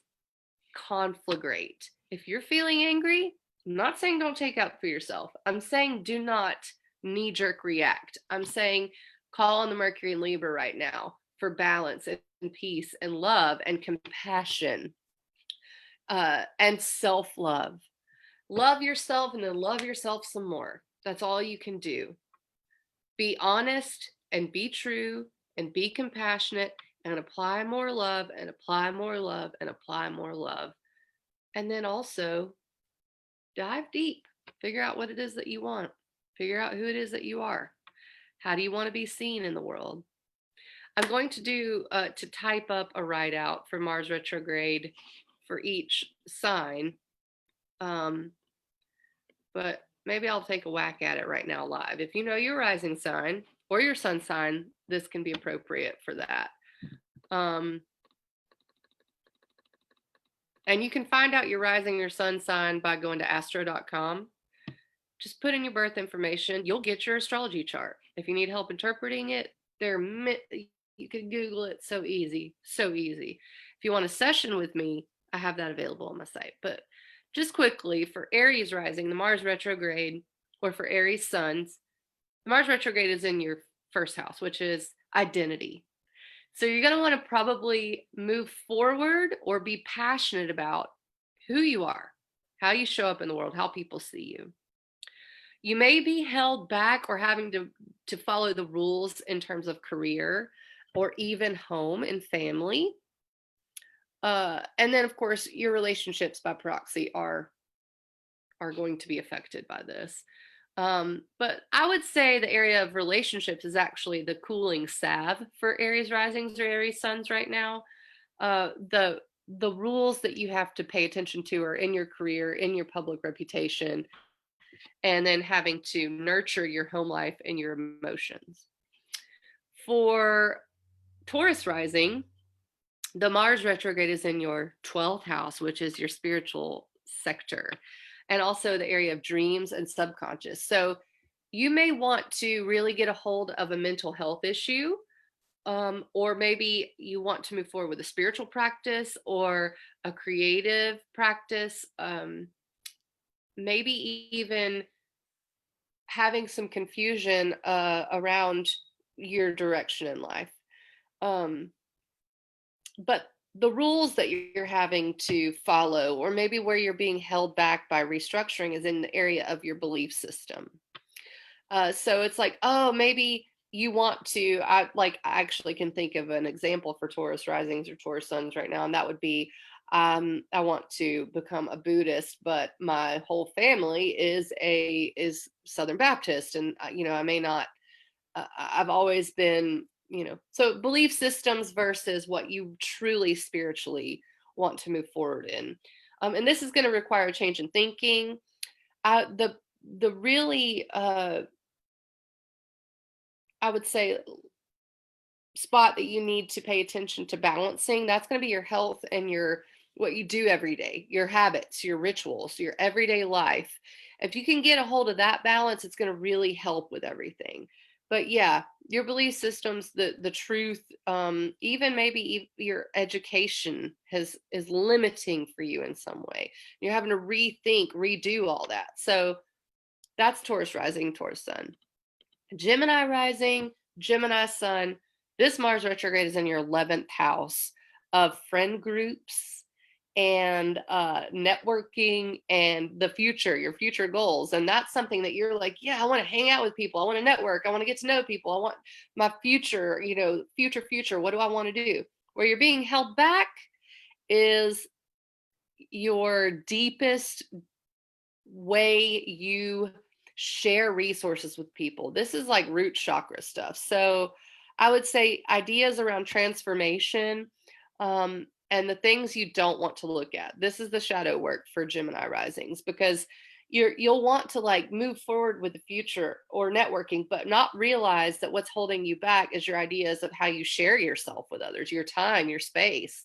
conflagrate. If you're feeling angry, I'm not saying don't take out for yourself. I'm saying do not knee-jerk react. I'm saying call on the Mercury and Libra right now for balance and peace and love and compassion and self-love. Love yourself and then love yourself some more. That's all you can do. Be honest and be true and be compassionate and apply more love and apply more love and apply more love. And then also dive deep, figure out what it is that you want, figure out who it is that you are. How do you want to be seen in the world? I'm going to do to type up a write out for Mars retrograde for each sign. But maybe I'll take a whack at it right now live. If you know your rising sign or your sun sign, this can be appropriate for that. And you can find out your rising or sun sign by going to astro.com. Just put in your birth information. You'll get your astrology chart. If you need help interpreting it, you can Google it. So easy. If you want a session with me, I have that available on my site. But just quickly, for Aries rising, the Mars retrograde, or for Aries suns, the Mars retrograde is in your first house, which is identity. So you're going to want to probably move forward or be passionate about who you are, how you show up in the world, how people see you. You may be held back or having to follow the rules in terms of career or even home and family. And then, of course, your relationships by proxy are going to be affected by this. But I would say the area of relationships is actually the cooling salve for Aries risings or Aries suns right now. The rules that you have to pay attention to are in your career, in your public reputation, and then having to nurture your home life and your emotions. For Taurus rising, the Mars retrograde is in your 12th house, which is your spiritual sector, and also the area of dreams and subconscious. So you may want to really get a hold of a mental health issue, or maybe you want to move forward with a spiritual practice or a creative practice, maybe even having some confusion around your direction in life. But the rules that you're having to follow, or maybe where you're being held back by restructuring, is in the area of your belief system. So it's like, oh, maybe you want to, I actually can think of an example for Taurus risings or Taurus suns right now, and that would be, I want to become a Buddhist, but my whole family is Southern Baptist, and I may not. I've always been, so belief systems versus what you truly spiritually want to move forward in, and this is going to require a change in thinking. The really I would say spot that you need to pay attention to balancing, that's going to be your health and your what you do every day, your habits, your rituals, your everyday life. If you can get a hold of that balance, it's going to really help with everything. But yeah, your belief systems, the truth, even maybe your education is limiting for you in some way. You're having to rethink, redo all that. So that's Taurus rising, Taurus sun. Gemini rising, Gemini sun. This Mars retrograde is in your 11th house of friend groups and networking and the future, your future goals. And that's something that you're like, yeah, I want to hang out with people. I want to network. I want to get to know people. I want my future, future. What do I want to do? Where you're being held back is your deepest way you share resources with people. This is like root chakra stuff. So I would say ideas around transformation, and the things you don't want to look at. This is the shadow work for Gemini risings, because you'll want to like move forward with the future or networking, but not realize that what's holding you back is your ideas of how you share yourself with others, your time, your space,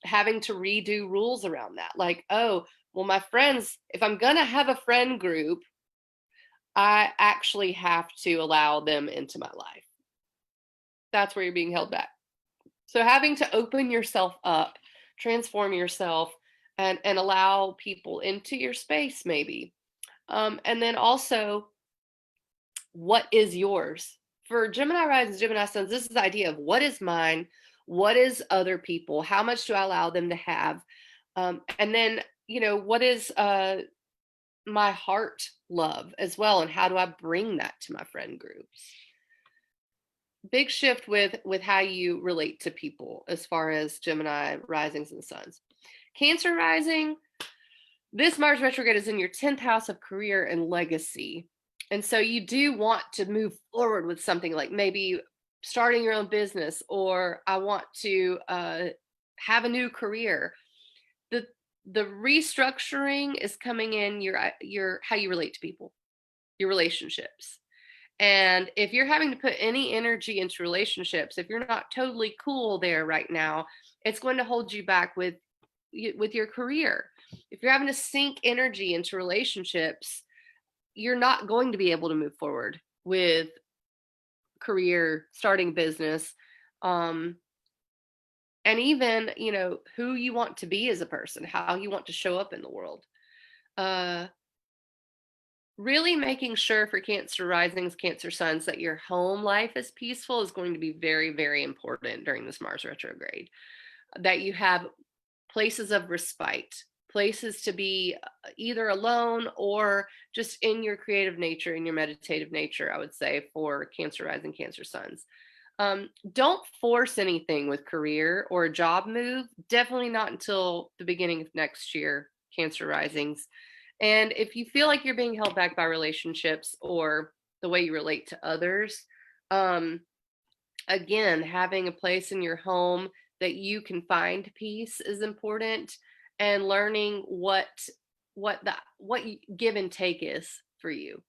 having to redo rules around that. Like, oh, well, my friends, if I'm going to have a friend group, I actually have to allow them into my life. That's where you're being held back. So having to open yourself up, transform yourself, and allow people into your space, maybe. And then also, what is yours? For Gemini rising, Gemini suns, this is the idea of what is mine, what is other people, how much do I allow them to have? And then, what is my heart love as well, and how do I bring that to my friend groups? Big shift with how you relate to people as far as Gemini risings and suns. Cancer rising, this Mars retrograde is in your 10th house of career and legacy. And so you do want to move forward with something like maybe starting your own business, or I want to have a new career. The restructuring is coming in your how you relate to people, your relationships. And if you're having to put any energy into relationships, if you're not totally cool there right now, it's going to hold you back with your career. If you're having to sink energy into relationships, you're not going to be able to move forward with career, starting business, and even, who you want to be as a person, how you want to show up in the world. Really making sure for Cancer risings, Cancer suns, that your home life is peaceful is going to be very, very important during this Mars retrograde. That you have places of respite, places to be either alone or just in your creative nature, in your meditative nature, I would say, for Cancer rising, Cancer suns. Don't force anything with career or a job move. Definitely not until the beginning of next year, Cancer risings. And if you feel like you're being held back by relationships or the way you relate to others, um, again, having a place in your home that you can find peace is important, and learning what give and take is for you.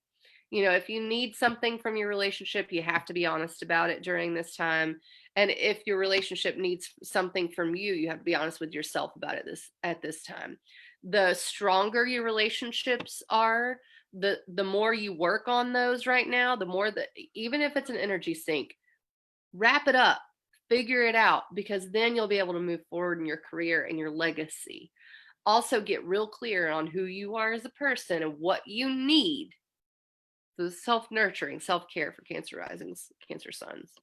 If you need something from your relationship, you have to be honest about it during this time. And if your relationship needs something from you, you have to be honest with yourself about it at this time. The stronger your relationships are, the more you work on those right now, the more that, even if it's an energy sink, wrap it up, figure it out, because then you'll be able to move forward in your career and your legacy. Also, get real clear on who you are as a person and what you need. So self-nurturing, self-care for Cancer risings, Cancer suns.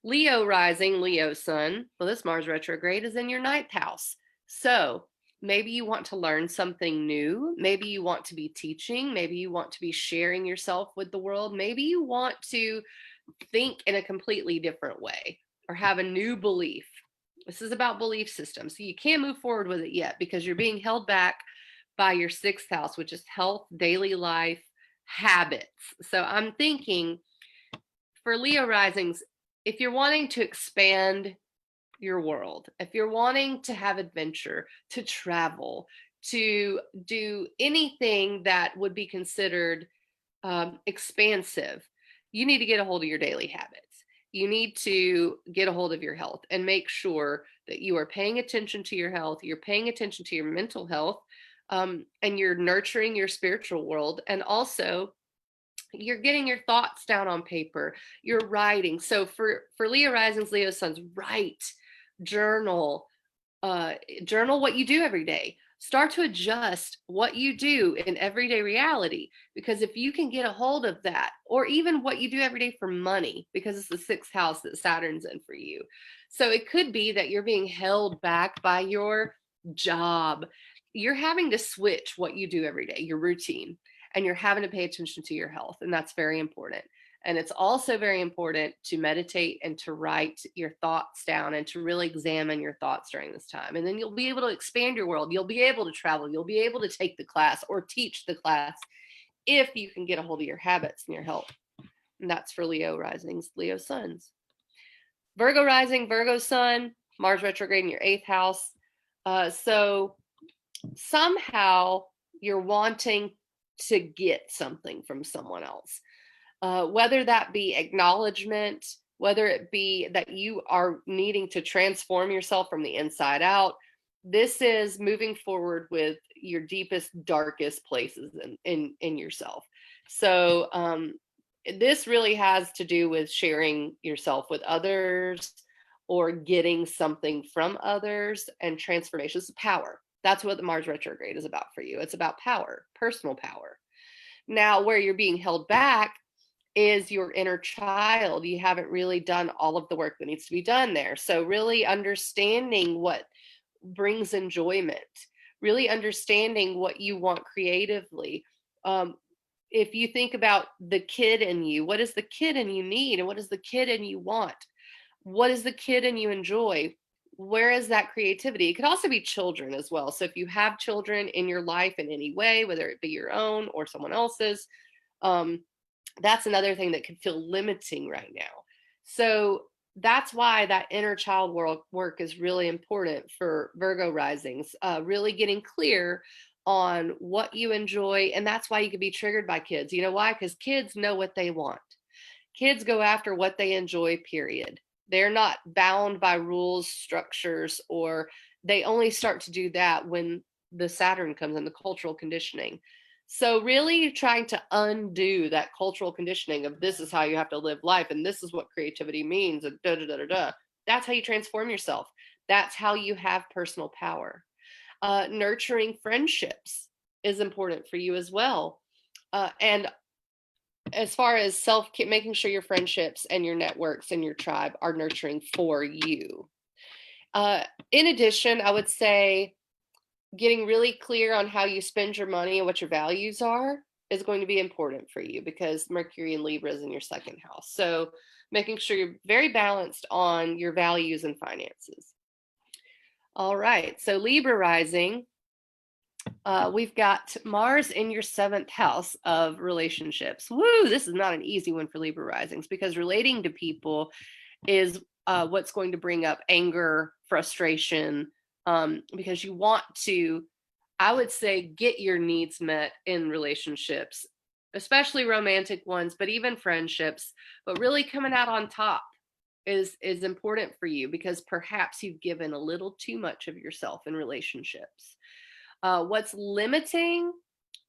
Leo rising, Leo sun. Well, this Mars retrograde is in your ninth house. So maybe you want to learn something new. Maybe you want to be teaching. Maybe you want to be sharing yourself with the world. Maybe you want to think in a completely different way or have a new belief. This is about belief systems. So you can't move forward with it yet because you're being held back by your sixth house, which is health, daily life, habits. So I'm thinking for Leo risings, if you're wanting to expand your world, if you're wanting to have adventure, to travel, to do anything that would be considered expansive, you need to get a hold of your daily habits. You need to get a hold of your health and make sure that you are paying attention to your health, you're paying attention to your mental health, and you're nurturing your spiritual world. And also, you're getting your thoughts down on paper, you're writing. So for Leo risings, Leo suns, write, journal, journal what you do every day. Start to adjust what you do in everyday reality, because if you can get a hold of that, or even what you do every day for money, because it's the sixth house that Saturn's in for you. So it could be that you're being held back by your job. You're having to switch what you do every day, your routine, and you're having to pay attention to your health. And that's very important. And it's also very important to meditate and to write your thoughts down and to really examine your thoughts during this time. And then you'll be able to expand your world. You'll be able to travel. You'll be able to take the class or teach the class if you can get a hold of your habits and your health. And that's for Leo risings, Leo suns. Virgo rising, Virgo sun, Mars retrograde in your eighth house. So somehow you're wanting to get something from someone else. Whether that be acknowledgement, whether it be that you are needing to transform yourself from the inside out. This is moving forward with your deepest, darkest places in yourself. So this really has to do with sharing yourself with others or getting something from others, and transformation. It's power. That's what the Mars retrograde is about for you. It's about power, personal power. Now, where you're being held back is your inner child. You haven't really done all of the work that needs to be done there. So really understanding what brings enjoyment, really understanding what you want creatively. If you think about the kid in you, what does the kid in you need? And what does the kid in you want? What is the kid in you enjoy? Where is that creativity? It could also be children as well. So if you have children in your life in any way, whether it be your own or someone else's, that's another thing that could feel limiting right now. So that's why that inner child work is really important for Virgo risings, really getting clear on what you enjoy. And that's why you could be triggered by kids. You know why? Because kids know what they want. Kids go after what they enjoy, period. They're not bound by rules, structures, or they only start to do that when the Saturn comes in, the cultural conditioning. So really trying to undo that cultural conditioning of this is how you have to live life and this is what creativity means and da da da da da. That's how you transform yourself. That's how you have personal power. Nurturing friendships is important for you as well. And as far as making sure your friendships and your networks and your tribe are nurturing for you. In addition, I would say getting really clear on how you spend your money and what your values are is going to be important for you, because Mercury and Libra is in your second house. So making sure you're very balanced on your values and finances. All right. So Libra rising, we've got Mars in your seventh house of relationships. Woo, this is not an easy one for Libra risings, because relating to people is what's going to bring up anger, frustration, because you want to, I would say, get your needs met in relationships, especially romantic ones, but even friendships. But really coming out on top is important for you, because perhaps you've given a little too much of yourself in relationships. What's limiting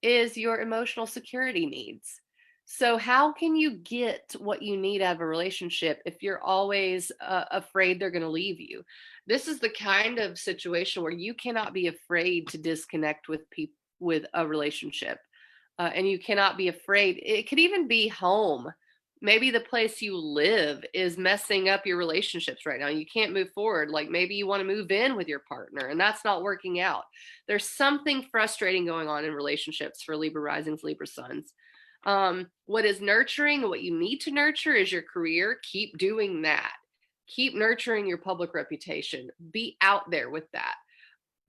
is your emotional security needs. So how can you get what you need out of a relationship if you're always afraid they're going to leave you? This is the kind of situation where you cannot be afraid to disconnect with people, with a relationship. And you cannot be afraid. It could even be home. Maybe the place you live is messing up your relationships right now. You can't move forward. Like maybe you want to move in with your partner and that's not working out. There's something frustrating going on in relationships for Libra risings, Libra suns. What is nurturing, what you need to nurture is your career. Keep doing that. Keep nurturing your public reputation. Be out there with that.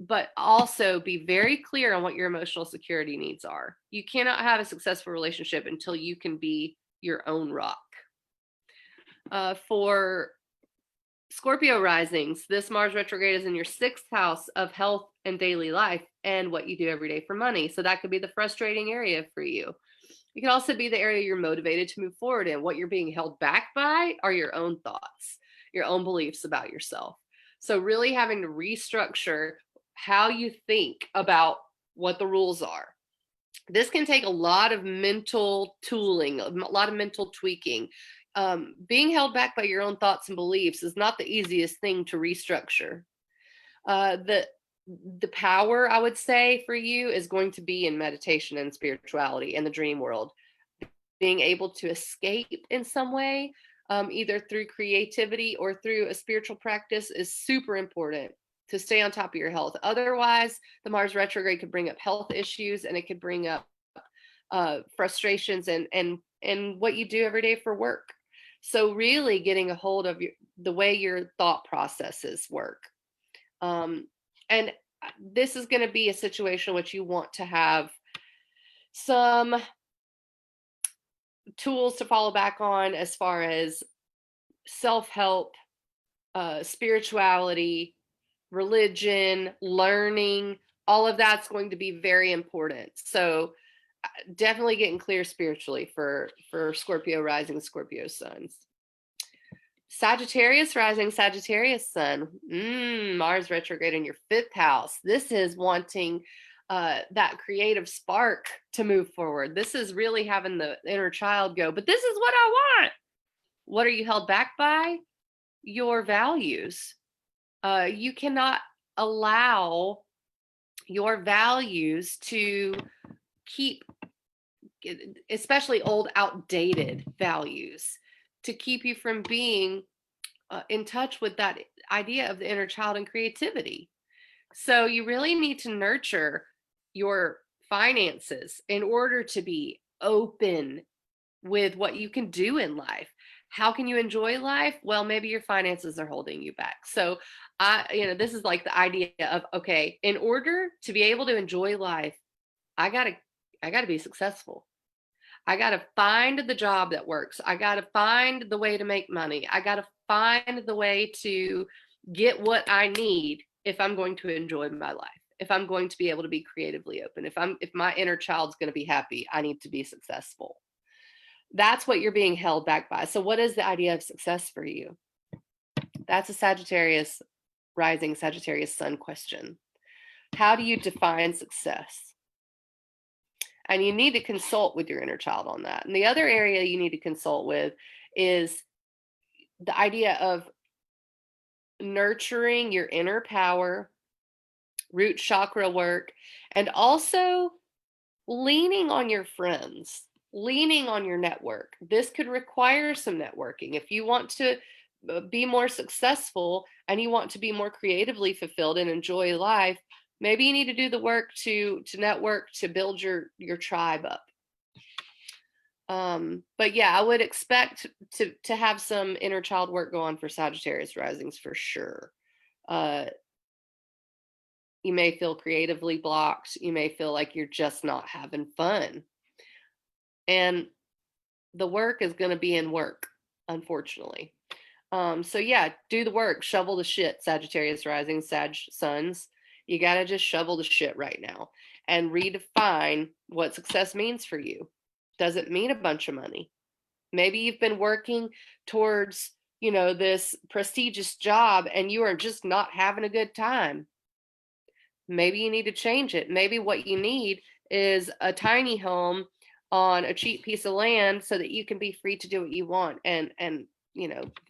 But also be very clear on what your emotional security needs are. You cannot have a successful relationship until you can be your own rock. For Scorpio risings, this Mars retrograde is in your 6th house of health and daily life and what you do every day for money. So that could be the frustrating area for you. It can also be the area you're motivated to move forward in. What you're being held back by are your own thoughts, your own beliefs about yourself. So really having to restructure how you think about what the rules are. This can take a lot of mental tooling, a lot of mental tweaking. Being held back by your own thoughts and beliefs is not the easiest thing to restructure. The power, I would say, for you is going to be in meditation and spirituality and the dream world. Being able to escape in some way, either through creativity or through a spiritual practice, is super important to stay on top of your health. Otherwise, the Mars retrograde could bring up health issues and it could bring up frustrations and what you do every day for work. So really getting a hold of the way your thought processes work. And this is going to be a situation which you want to have some tools to follow back on as far as self-help, spirituality, religion, learning. All of that's going to be very important. So definitely getting clear spiritually for Scorpio rising, Scorpio suns. Sagittarius rising, Sagittarius sun, Mars retrograde in your 5th house. This is wanting that creative spark to move forward. This is really having the inner child go, but this is what I want. What are you held back by? Your values. You cannot allow your values to keep, especially old, outdated values, to keep you from being in touch with that idea of the inner child and creativity. So you really need to nurture your finances in order to be open with what you can do in life. How can you enjoy life? Well, maybe your finances are holding you back. So this is like the idea of, okay, in order to be able to enjoy life, I gotta be successful. I gotta find the job that works. I gotta find the way to make money. I gotta find the way to get what I need if I'm going to enjoy my life. If I'm going to be able to be creatively open, if my inner child's going to be happy, I need to be successful. That's what you're being held back by. So what is the idea of success for you? That's a Sagittarius rising, Sagittarius sun question. How do you define success? And you need to consult with your inner child on that. And the other area you need to consult with is the idea of nurturing your inner power, root chakra work, and also leaning on your friends, leaning on your network. This could require some networking. If you want to be more successful and you want to be more creatively fulfilled and enjoy life, maybe you need to do the work to network, to build your tribe up. But yeah, I would expect to have some inner child work go on for Sagittarius risings for sure. You may feel creatively blocked. You may feel like you're just not having fun. And the work is going to be in work, unfortunately. So yeah, do the work, shovel the shit, Sagittarius rising, Sag suns. You got to just shovel the shit right now and redefine what success means for you. Does it mean a bunch of money? Maybe you've been working towards, this prestigious job and you are just not having a good time. Maybe you need to change it. Maybe what you need is a tiny home on a cheap piece of land so that you can be free to do what you want and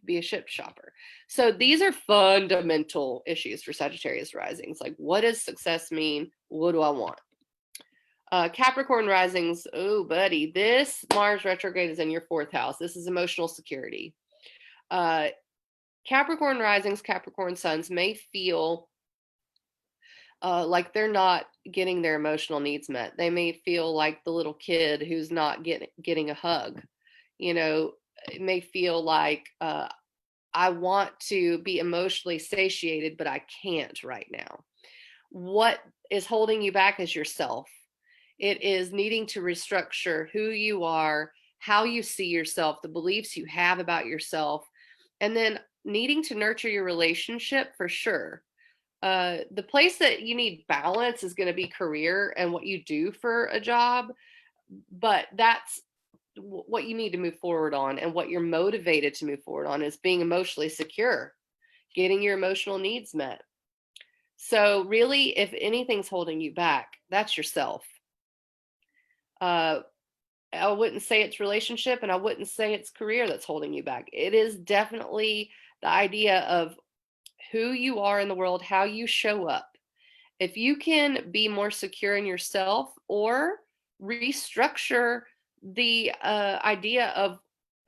be a ship shopper. So these are fundamental issues for Sagittarius risings. Like, what does success mean? What do I want? Capricorn risings. Oh, buddy, this Mars retrograde is in your 4th house. This is emotional security. Capricorn risings, Capricorn suns may feel like they're not getting their emotional needs met. They may feel like the little kid who's not getting a hug. It may feel like I want to be emotionally satiated, but I can't right now. What is holding you back is yourself. It is needing to restructure who you are, how you see yourself, the beliefs you have about yourself, and then needing to nurture your relationship for sure. The place that you need balance is going to be career and what you do for a job, but that's what you need to move forward on, and what you're motivated to move forward on is being emotionally secure, getting your emotional needs met. So really, if anything's holding you back, that's yourself. I wouldn't say it's relationship, and I wouldn't say it's career that's holding you back. It is definitely the idea of who you are in the world, how you show up. If you can be more secure in yourself, or restructure the idea of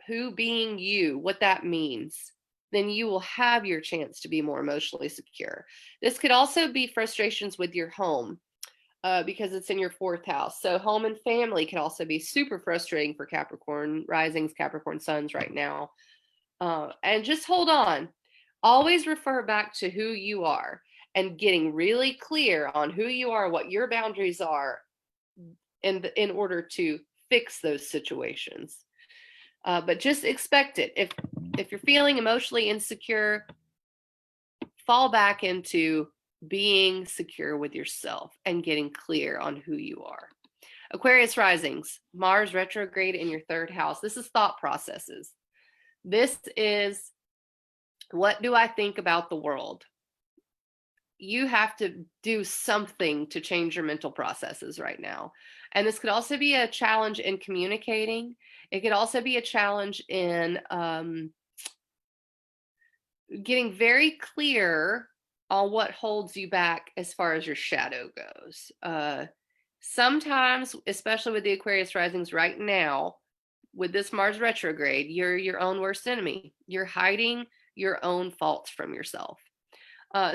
who being you, what that means, then you will have your chance to be more emotionally secure. This could also be frustrations with your home, because it's in your 4th house. So home and family can also be super frustrating for Capricorn risings, Capricorn suns right now. And just hold on. Always refer back to who you are and getting really clear on who you are, what your boundaries are, in order to fix those situations. But just expect it. If you're feeling emotionally insecure, fall back into being secure with yourself and getting clear on who you are. Aquarius risings, Mars retrograde in your 3rd house. This is thought processes. This is, what do I think about the world? You have to do something to change your mental processes right now. And this could also be a challenge in communicating. It could also be a challenge in getting very clear on what holds you back as far as your shadow goes. Sometimes, especially with the Aquarius risings right now, with this Mars retrograde, you're your own worst enemy. You're hiding your own faults from yourself.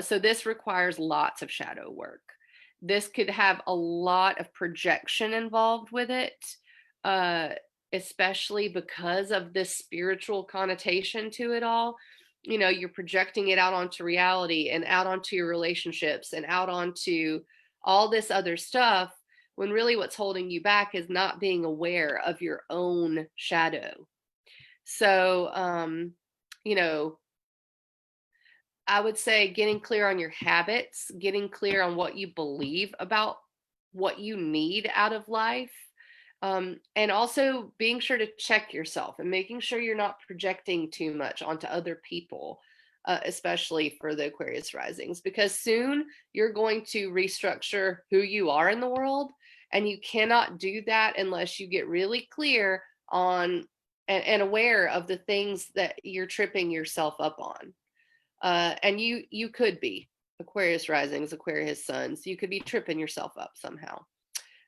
So this requires lots of shadow work. This could have a lot of projection involved with it, especially because of this spiritual connotation to it all. You're projecting it out onto reality and out onto your relationships and out onto all this other stuff, when really what's holding you back is not being aware of your own shadow. So, I would say getting clear on your habits, getting clear on what you believe about what you need out of life, and also being sure to check yourself and making sure you're not projecting too much onto other people, especially for the Aquarius risings, because soon you're going to restructure who you are in the world. And you cannot do that unless you get really clear on and aware of the things that you're tripping yourself up on. And you could be Aquarius risings, Aquarius suns. You could be tripping yourself up somehow.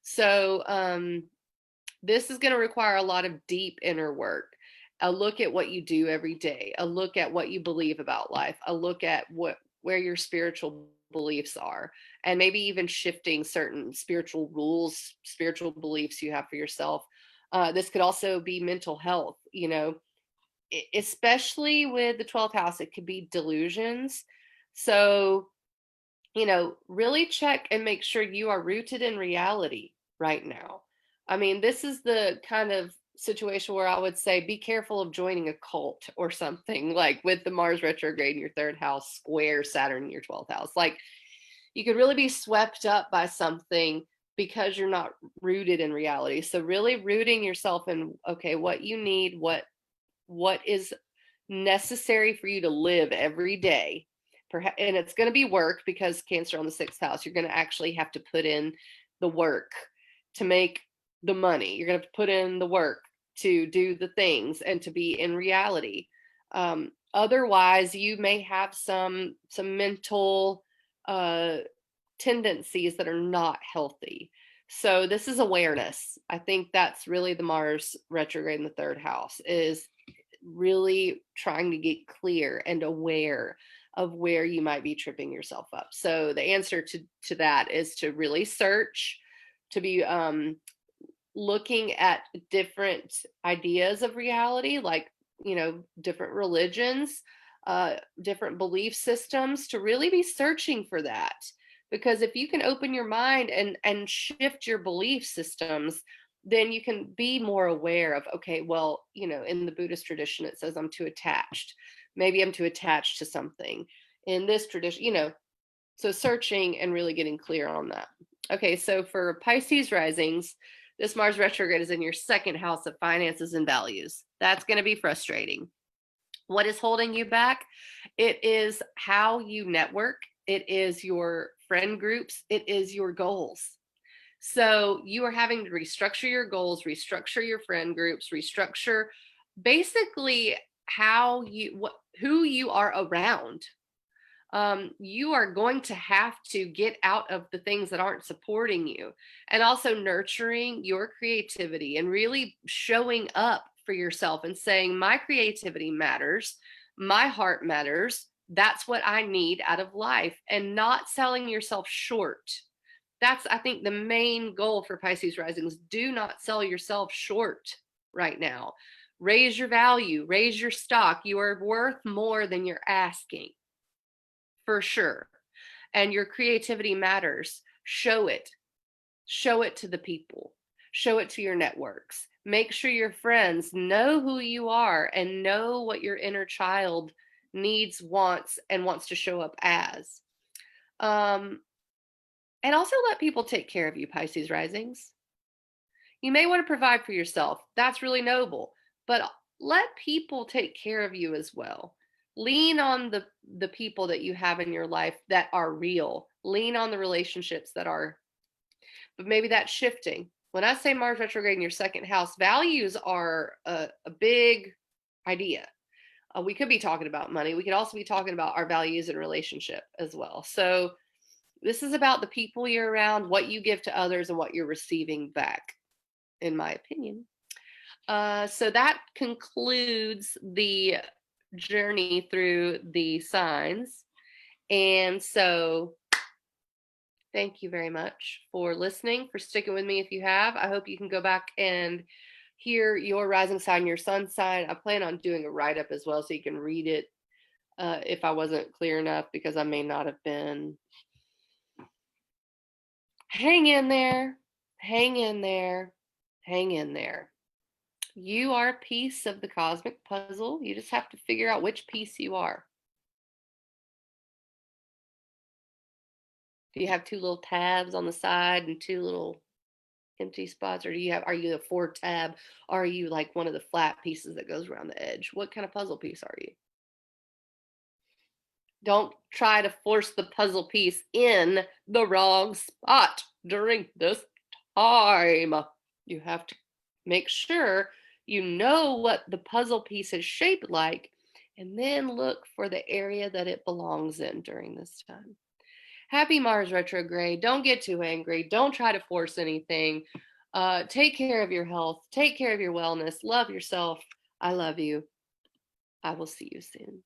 So this is going to require a lot of deep inner work. A look at what you do every day. A look at what you believe about life. A look at where your spiritual beliefs are, and maybe even shifting certain spiritual rules, spiritual beliefs you have for yourself. This could also be mental health. Especially with the 12th house, it could be delusions. So, really check and make sure you are rooted in reality right now. I mean, this is the kind of situation where I would say be careful of joining a cult or something, like with the Mars retrograde in your 3rd house, square Saturn in your 12th house. Like, you could really be swept up by something because you're not rooted in reality. So really rooting yourself in, okay, what you need, what is necessary for you to live every day. And it's going to be work, because Cancer on the 6th house, you're going to actually have to put in the work to make the money. You're going to have to put in the work to do the things and to be in reality. Otherwise, you may have some mental tendencies that are not healthy. So this is awareness. I think that's really the Mars retrograde in the third house, is really trying to get clear and aware of where you might be tripping yourself up. So the answer to that is to really search, to be looking at different ideas of reality, like, different religions, different belief systems, to really be searching for that. Because if you can open your mind and shift your belief systems, then you can be more aware of, okay, well, in the Buddhist tradition, it says I'm too attached. Maybe I'm too attached to something. In this tradition, so searching and really getting clear on that. Okay, so for Pisces risings, this Mars retrograde is in your second house of finances and values. That's going to be frustrating. What is holding you back? It is how you network. It is your friend groups. It is your goals. So you are having to restructure your goals, restructure your friend groups, restructure basically who you are around. You are going to have to get out of the things that aren't supporting you, and also nurturing your creativity and really showing up for yourself and saying, my creativity matters, my heart matters. That's what I need out of life, and not selling yourself short. That's, I think, the main goal for Pisces risings. Do not sell yourself short right now. Raise your value, raise your stock. You are worth more than you're asking, for sure. And your creativity matters. Show it. Show it to the people. Show it to your networks. Make sure your friends know who you are and know what your inner child needs, wants, and wants to show up as. And also let people take care of you, Pisces risings. You may want to provide for yourself. That's really noble. But let people take care of you as well. Lean on the people that you have in your life that are real. Lean on the relationships that are, but maybe that's shifting. When I say Mars retrograde in your second house, values are a big idea. We could be talking about money. We could also be talking about our values and relationship as well. So this is about the people you're around, what you give to others, and what you're receiving back, in my opinion. So that concludes the journey through the signs. And so thank you very much for listening, for sticking with me if you have. I hope you can go back and hear your rising sign, your sun sign. I plan on doing a write-up as well so you can read it if I wasn't clear enough, because I may not have been. Hang in there, hang in there, hang in there. You are a piece of the cosmic puzzle. You just have to figure out which piece you are. Do you have two little tabs on the side and two little empty spots, or are you a 4 tab? Or are you like one of the flat pieces that goes around the edge? What kind of puzzle piece are you? Don't try to force the puzzle piece in the wrong spot during this time. You have to make sure you know what the puzzle piece is shaped like, and then look for the area that it belongs in during this time. Happy Mars retrograde. Don't get too angry. Don't try to force anything. Take care of your health. Take care of your wellness. Love yourself. I love you. I will see you soon.